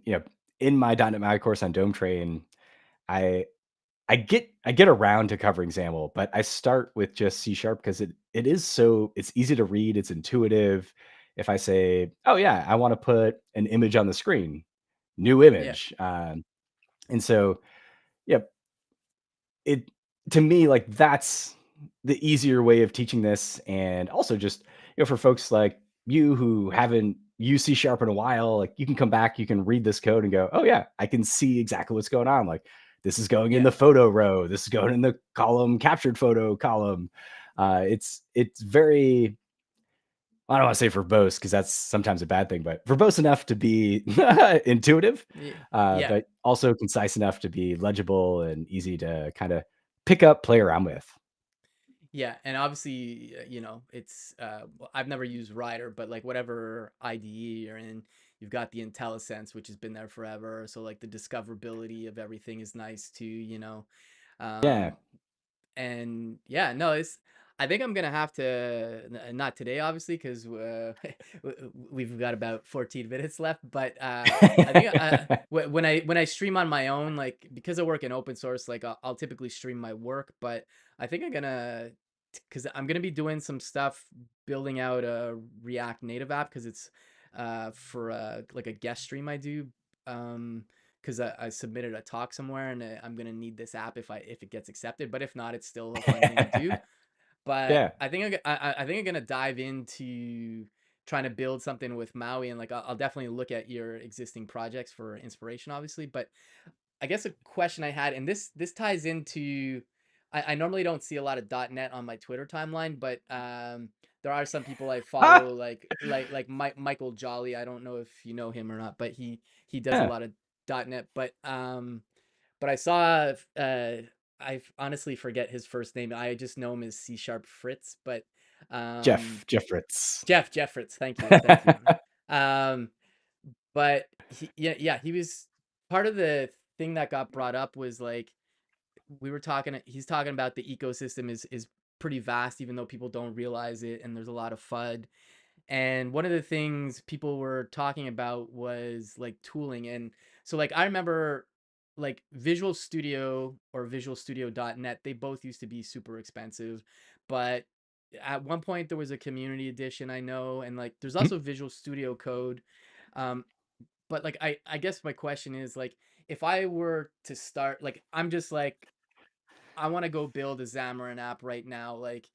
in my .NET MAUI course on Dome Train, I I get around to covering XAML, but I start with just C# because it is so it's easy to read, it's intuitive. If I say, "Oh, yeah, I wanna put an image on the screen," new yeah, image, and so, yeah, it to me, like, that's the easier way of teaching this. And also just, for folks like you who haven't used C# in a while, like, you can come back, you can read this code and go, "Oh, yeah, I can see exactly what's going on." Like, this is going in yeah, the photo row, this is going in the column captured photo column. It's very, I don't wanna say verbose because that's sometimes a bad thing, but verbose enough to be intuitive, yeah, yeah. but also concise enough to be legible and easy to kinda pick up, play around with. Yeah, and obviously, you know, it's I've never used Rider, but like whatever IDE you're in, you've got the IntelliSense, which has been there forever. So like the discoverability of everything is nice too, you know. Yeah. And yeah, no, it's I think I'm gonna have to not today, obviously, because we've got about 14 minutes left. But I think when I stream on my own, like because I work in open source, like I'll typically stream my work. But I think I'm gonna because I'm gonna be doing some stuff building out a React Native app because it's for like a guest stream I do. Because I submitted a talk somewhere and I'm gonna need this app if it gets accepted. But if not, it's still a fun thing to do. But Yeah. I think I think I'm gonna dive into trying to build something with Maui, and like I'll definitely look at your existing projects for inspiration, obviously. But I guess a question I had, and this ties into, I normally don't see a lot of .NET on my Twitter timeline, but there are some people I Ah, follow, like Michael Jolly. I don't know if you know him or not, but he does a yeah. lot of .NET. But I saw I honestly forget his first name. I just know him as C Sharp Fritz, but Jeff Fritz. Jeff Fritz. Thank you. Um, but yeah, he was part of the thing that got brought up was like we were talking. He's talking about the ecosystem is pretty vast, even though people don't realize it, and there's a lot of FUD. And one of the things people were talking about was like tooling. And so like I remember like Visual Studio or Visual Studio.net, they both used to be super expensive. But at one point there was a community edition, I know, and like there's Mhm. also Visual Studio Code. Um, but like I guess my question is like if I were to start, like I'm just like I want to go build a Xamarin app right now, like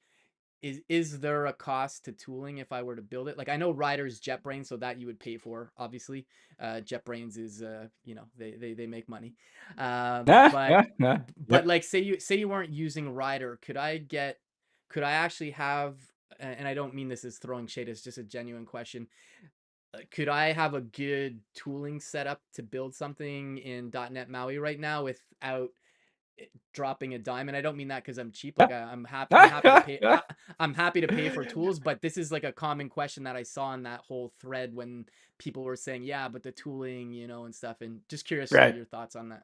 is there a cost to tooling if I were to build it? Like I know Rider's JetBrains, so that you would pay for, obviously. JetBrains is you know, they make money. Ah, But yeah, yeah. Yep. like say you weren't using Rider, could I actually have, and I don't mean this as throwing shade, it's just a genuine question. Could I have a good tooling setup to build something in .NET MAUI right now without dropping a dime? And I don't mean that because I'm cheap. Like I'm happy to pay. I'm happy to pay for tools, but this is like a common question that I saw in that whole thread when people were saying, yeah, but the tooling, you know, and stuff. And just curious to know Right. your thoughts on that.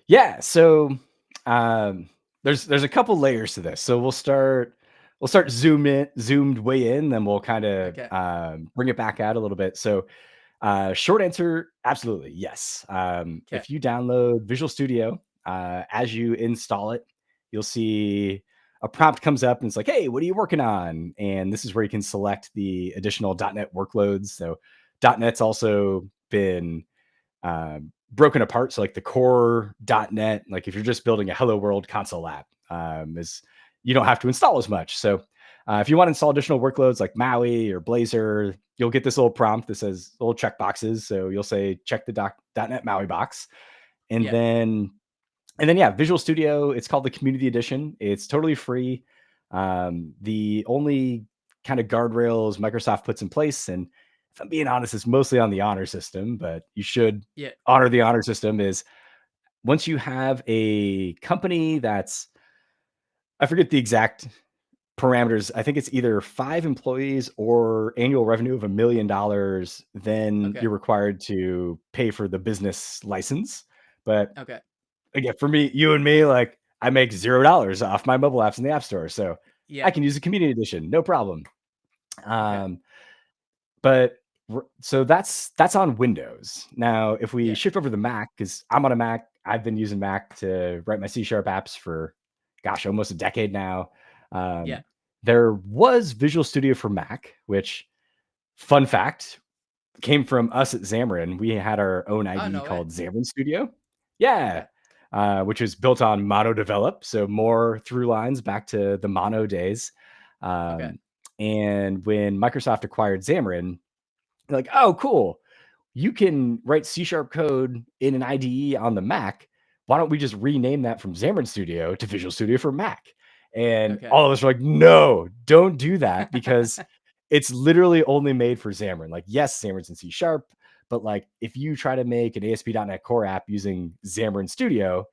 Yeah. So there's a couple layers to this. So we'll start zoomed way in, then we'll kind of Okay. bring it back out a little bit. So short answer, absolutely yes. Okay. If you download Visual Studio, as you install it, you'll see a prompt comes up and it's like, hey, what are you working on? And this is where you can select the additional .NET workloads. So .NET's also been broken apart. So like the core .NET, like if you're just building a Hello World console app, is you don't have to install as much. So if you want to install additional workloads like Maui or Blazor, you'll get this little prompt that says little check boxes. So you'll say check the .NET Maui box, and Yeah. then yeah, Visual Studio. It's called the Community Edition. It's totally free. The only kind of guardrails Microsoft puts in place, and if I'm being honest, it's mostly on the honor system, but you should Yeah. honor the honor system. Is once you have a company that's, I forget the exact parameters. I think it's either 5 employees or annual revenue of $1 million, then Okay. you're required to pay for the business license. But Okay. again, for me, you and me, like I make $0 off my mobile apps in the app store. So Yeah. I can use a community edition, no problem. Okay. Um, but so that's on Windows. Now, if we Yeah. shift over to the Mac, because I'm on a Mac, I've been using Mac to write my C# apps for, gosh, almost a decade now. Yeah. Um, there was Visual Studio for Mac, which, fun fact, came from us at Xamarin. We had our own Oh, IDE no way. called Xamarin Studio. Yeah. Okay. Which was built on Mono Develop. So more through lines back to the Mono days. Okay. Um, and when Microsoft acquired Xamarin, they're like, oh, cool. You can write C# code in an IDE on the Mac. Why don't we just rename that from Xamarin Studio to Visual Studio for Mac? And Okay. all of us were like, no, don't do that because it's literally only made for Xamarin. Like, yes, Xamarin's in C#, but like if you try to make an ASP.NET Core app using Xamarin Studio,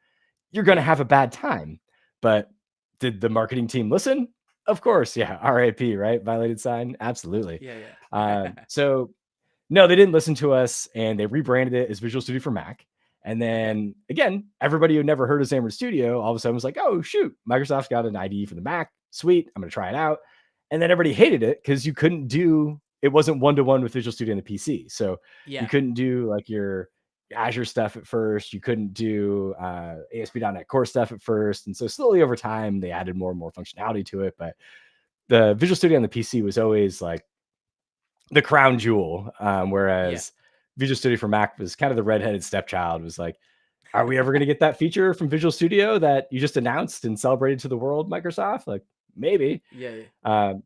you're going to Yeah. have a bad time. But did the marketing team listen? Of course. Yeah. RIP, right? Violated sign. Absolutely. Yeah. Yeah. So no, they didn't listen to us and they rebranded it as Visual Studio for Mac. And Okay. then again, everybody who never heard of Xamarin Studio all of a sudden was like, oh, shoot, Microsoft's got an IDE for the Mac. Sweet. I'm going to try it out. And then everybody hated it because you couldn't do it, wasn't one to one with Visual Studio on the PC. So you Yeah. couldn't do like your Azure stuff at first. You couldn't do ASP.NET Core stuff at first. And so slowly over time, they added more and more functionality to it. But the Visual Studio on the PC was always like the crown jewel, Yeah. whereas Visual Studio for Mac was kind of the redheaded stepchild. Was like, are we ever going to get that feature from Visual Studio that you just announced and celebrated to the world, Microsoft? Like maybe. Yeah. Yeah. Um,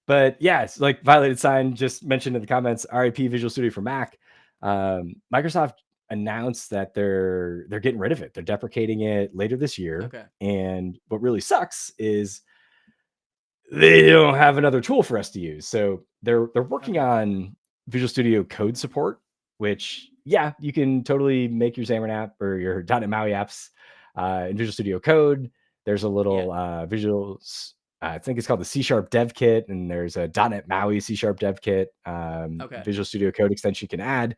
but yeah, it's like Violated Sign just mentioned in the comments, RIP Visual Studio for Mac. Microsoft announced that they're getting rid of it. They're deprecating it later this year. Okay. And what really sucks is they don't have another tool for us to use. So they're working Okay. on Visual Studio Code support, which yeah, you can totally make your Xamarin app or your .NET MAUI apps in Visual Studio Code. There's a Yeah. little I think it's called the C# Dev Kit, and there's a .NET MAUI C# Dev Kit, Okay. Visual Studio Code extension you can add.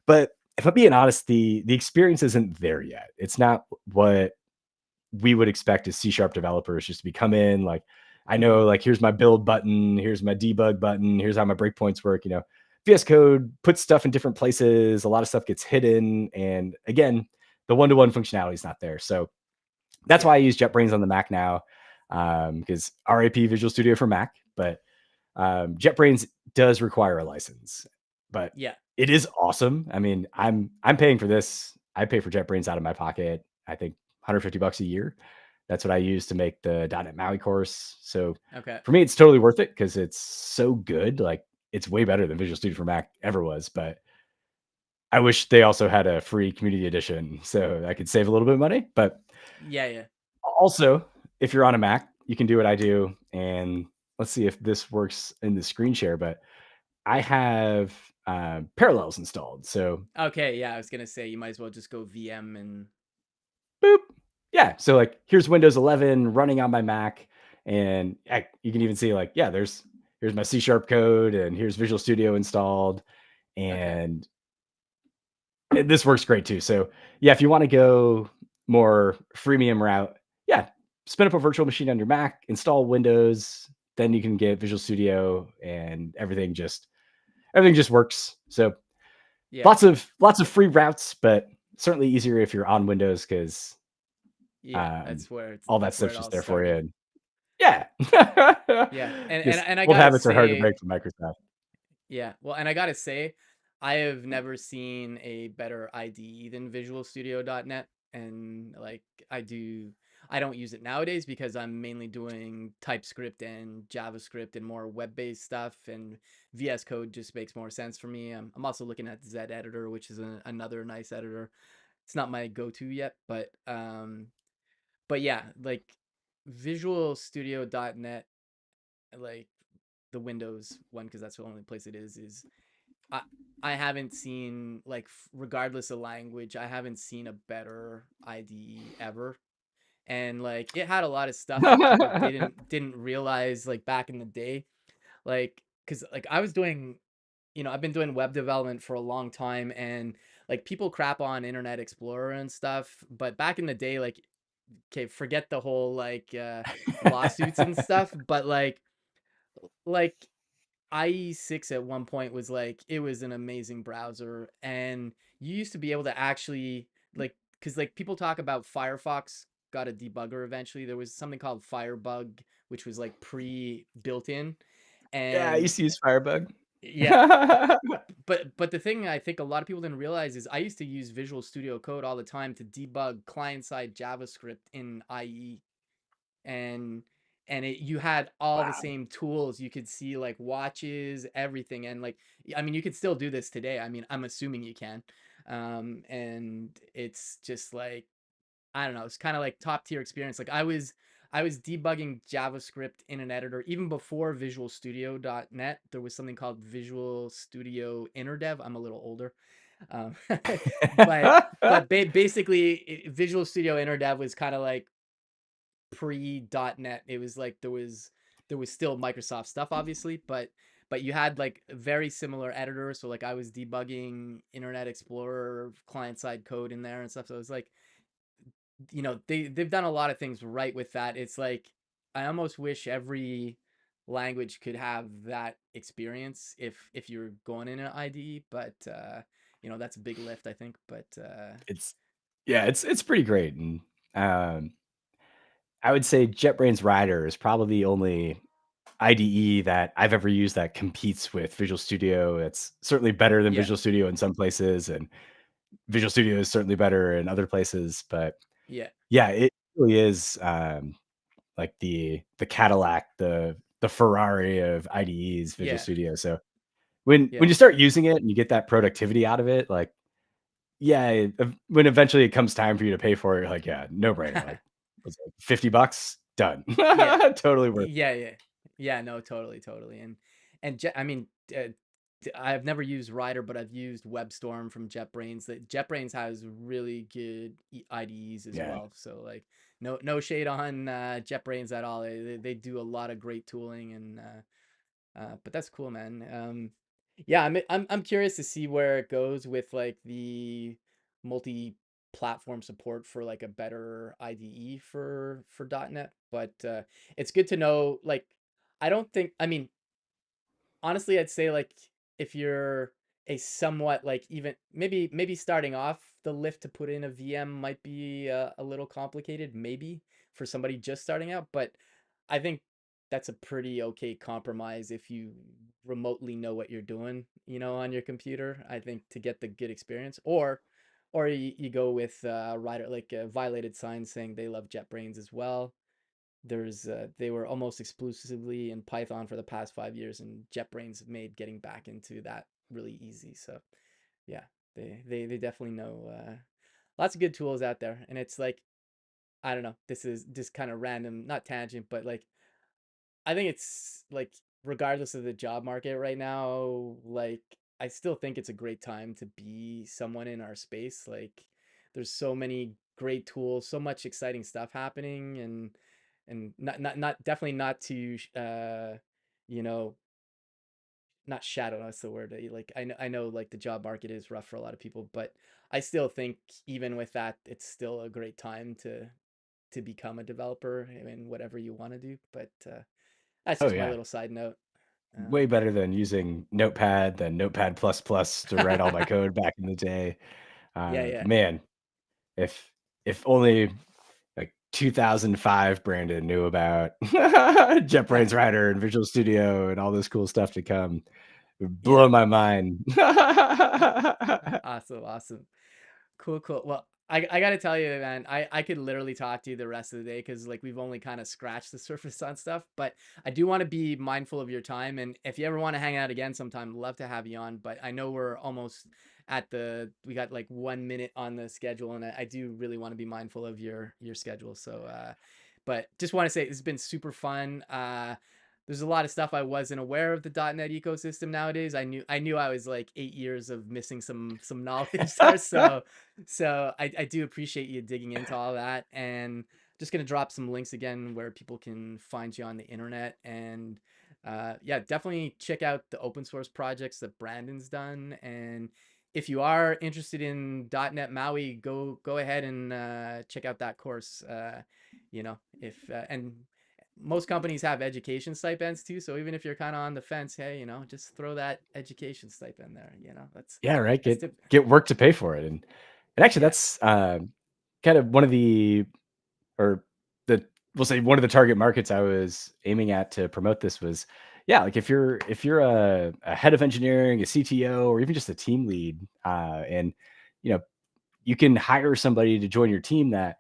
But if I'm being honest, the experience isn't there yet. It's not what we would expect as C# developers just to be come in like, I Hmm. know like here's my build button, here's my debug button, here's how my breakpoints work. VS Code puts stuff in different places. A lot of stuff gets hidden, and again, the one-to-one functionality is not there. So that's Yeah. why I use JetBrains on the Mac now, because RIP Visual Studio for Mac, but JetBrains does require a license, but Yeah. it is awesome. I mean, I'm paying for this. I pay for JetBrains out of my pocket. I think $150 a year. That's what I use to make the .NET MAUI course. So Okay. for me, it's totally worth it because it's so good. Like it's way better than Visual Studio for Mac ever was. But I wish they also had a free community edition so I could save a little bit of money. But Yeah. Yeah. also, if you're on a Mac, you can do what I do. And let's see if this works in the screen share. But I have Parallels installed. So Okay. Yeah. I was gonna say you might as well just go VM and boop. Yeah. So like here's Windows 11 running on my Mac. And you can even see like, yeah, here's my C# code and here's Visual Studio installed. okay. And this works great too. So yeah, if you want to go more freemium route, yeah, spin up a virtual machine on your Mac, install Windows, then you can get Visual Studio and everything just works. So Yeah. lots of free routes, but certainly easier if you're on Windows because Yeah. That's where all that that's where stuff's it just all there for you. started. And yeah, Yeah. And just and I old gotta habits are hard to say, break for Microsoft. yeah. Well, and I gotta say, I have never seen a better IDE than Visual Studio .net, and like I don't use it nowadays because I'm mainly doing TypeScript and JavaScript and more web-based stuff, and VS Code just makes more sense for me. I'm also looking at Z Editor, which is another nice editor. It's not my go-to yet, but yeah, like Visual Studio .net, like the Windows one, because that's the only place it is I I haven't seen like regardless of language, I haven't seen a better IDE ever. And like it had a lot of stuff that people didn't realize like back in the day. Like cuz like I was doing, I've been doing web development for a long time, and like people crap on Internet Explorer and stuff, but back in the day, like, okay, forget the whole lawsuits and stuff, but like IE6 at one point was like it was an amazing browser, and you used to be able to actually like, because like people talk about Firefox got a debugger eventually. There was something called Firebug, which was like pre built in, Yeah, I and used to use Firebug. yeah. But the thing I think a lot of people didn't realize is I used to use Visual Studio Code all the time to debug client side JavaScript in IE, and you had all the Wow. same tools. You could see like watches, everything, and like I mean you could still do this today. I mean, I'm assuming you can. And it's just like, I don't know, it's kind of like top tier experience. Like I was debugging JavaScript in an editor even before Visual Studio .net. There was something called Visual Studio InterDev. I'm a little older. um, basically Visual Studio InterDev was kind of like pre .net. It was like there was still Microsoft stuff obviously, but but you had like very similar editors. So like I was debugging Internet Explorer client side code in there and stuff. So it's like, they've done a lot of things right with that. It's like I almost wish every language could have that experience if you're going in an IDE, but that's a big lift, I think. But It's yeah, it's pretty great, and, um, I would say JetBrains Rider is probably the only IDE that I've ever used that competes with Visual Studio. It's certainly better than yeah, Visual Studio in some places, and Visual Studio is certainly better in other places, but yeah, yeah, it really is, like the Cadillac, the Ferrari of IDEs, Visual yeah, Studio. So when yeah, you start using it and you get that productivity out of it, like, yeah, when eventually it comes time for you to pay for it, you're like, yeah, no brainer. Like, was it $50? Done. yeah, Totally worth it. yeah, yeah, yeah. No, totally, totally. I mean, I've never used Rider, but I've used WebStorm from JetBrains. That JetBrains has really good IDEs as Yeah. well. So like, no shade on JetBrains at all. They do a lot of great tooling, and but that's cool, man. Yeah, I'm curious to see where it goes with like the multi-platform support for like a better IDE for .NET. But it's good to know. Like, I don't think. I mean, honestly, I'd say like if you're a somewhat like even maybe starting off, the lift to put in a VM might be a little complicated, maybe for somebody just starting out. But I think that's a pretty okay compromise if you remotely know what you're doing, on your computer. I think to get the good experience, or you go with Rider, like Violated Signs saying they love JetBrains as well. They were almost exclusively in Python for the past 5 years, and JetBrains made getting back into that really easy. So yeah, they definitely know lots of good tools out there. And it's like, I don't know, this is just kind of random, not tangent, but like I think it's like regardless of the job market right now, like I still think it's a great time to be someone in our space. Like there's so many great tools, so much exciting stuff happening, and not definitely not to you know not shadow, that's the word. Like I know like the job market is rough for a lot of people, but I still think even with that it's still a great time to become a developer in whatever you want to do. But that's Oh, just my yeah. little side note. Way Um, better than using Notepad than Notepad++ to write all my code back in the day. yeah, yeah, Man, if only, like, 2005 Brandon knew about JetBrains Rider and Visual Studio and all this cool stuff to come. It would yeah. blow my mind. Awesome, awesome. Cool, cool. Well, I gotta tell you, man, I could literally talk to you the rest of the day because like we've only kind of scratched the surface on stuff. But I do want to be mindful of your time, and if you ever want to hang out again sometime, love to have you on. But I know we're almost we got like 1 minute on the schedule, and I do really want to be mindful of your schedule. So but just want to say it's been super fun. There's a lot of stuff I wasn't aware of the .NET ecosystem nowadays. I knew I was like 8 years of missing some knowledge there. So I do appreciate you digging into all that, and just gonna drop some links again where people can find you on the internet. And yeah, definitely check out the open source projects that Brandon's done. And if you are interested in .NET MAUI, go ahead and check out that course. If and most companies have education stipends too. So even if you're kind of on the fence, hey, just throw that education stipend there. That's Yeah, right, that's get tip. work to pay for it, and actually Yeah. that's, kind of one of the or the we'll say one of the target markets I was aiming at to promote this was, yeah, like if you're a head of engineering, a CTO, or even just a team lead, and you know you can hire somebody to join your team that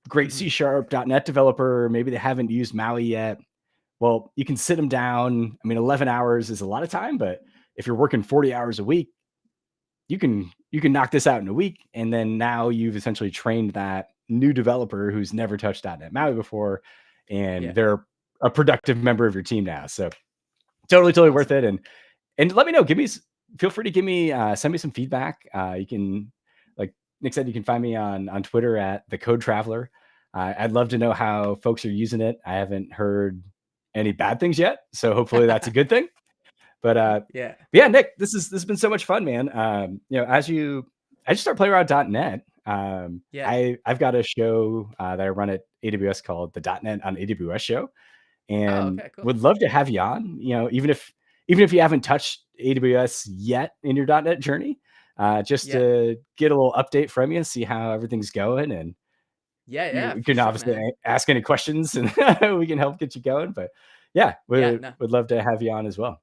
great Hmm. C sharp .NET developer, maybe they haven't used Maui yet. Well, you can sit them down. I mean, 11 hours is a lot of time, but if you're working 40 hours a week, you can knock this out in a week, and then now you've essentially trained that new developer who's never touched .NET MAUI before, and Yeah. they're a productive member of your team now. So totally worth Awesome. it. And let me know. Feel free to give me send me some feedback. You can, like Nick said, you can find me on Twitter at the Code Traveler. I'd love to know how folks are using it. I haven't heard any bad things yet, so hopefully that's a good thing. But Yeah. yeah, Nick, this has been so much fun, man. As I just start playing around .NET. Yeah. I've got a show that I run at AWS called the .NET on AWS show, Oh, and okay, cool. would love to have you on. Even if you haven't touched AWS yet in your .NET journey, just Yeah. to get a little update from you and see how everything's going, and Yeah, yeah, you for can sure, obviously man. ask any questions, and we can help get you going. But yeah, Yeah, would no. would love to have you on as well.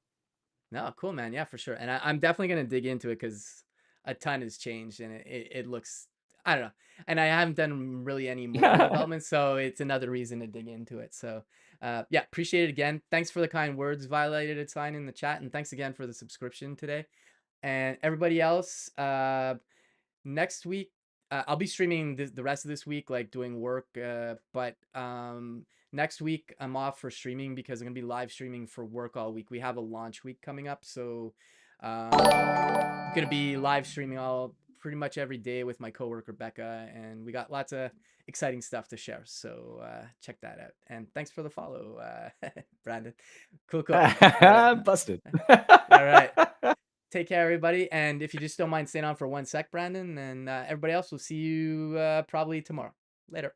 No, cool, man. Yeah, for sure. And I'm definitely gonna dig into it because a ton has changed and it looks, I don't know. And I haven't done really any mobile development, so it's another reason to dig into it. So yeah, appreciate it again. Thanks for the kind words, Violated Sign in the chat, and thanks again for the subscription today. And everybody else, next week I'll be streaming the rest of this week, like doing work, but next week I'm off for streaming because I'm gonna be live streaming for work all week. We have a launch week coming up, so I'm gonna be live streaming all pretty much every day with my coworker Becca, and we got lots of exciting stuff to share, so check that out. And thanks for the follow, Brandon. Cool, cool. All right. Busted. All right, take care, everybody. And if you just don't mind staying on for 1 sec, Brandon, and everybody else, we'll see you probably tomorrow. Later.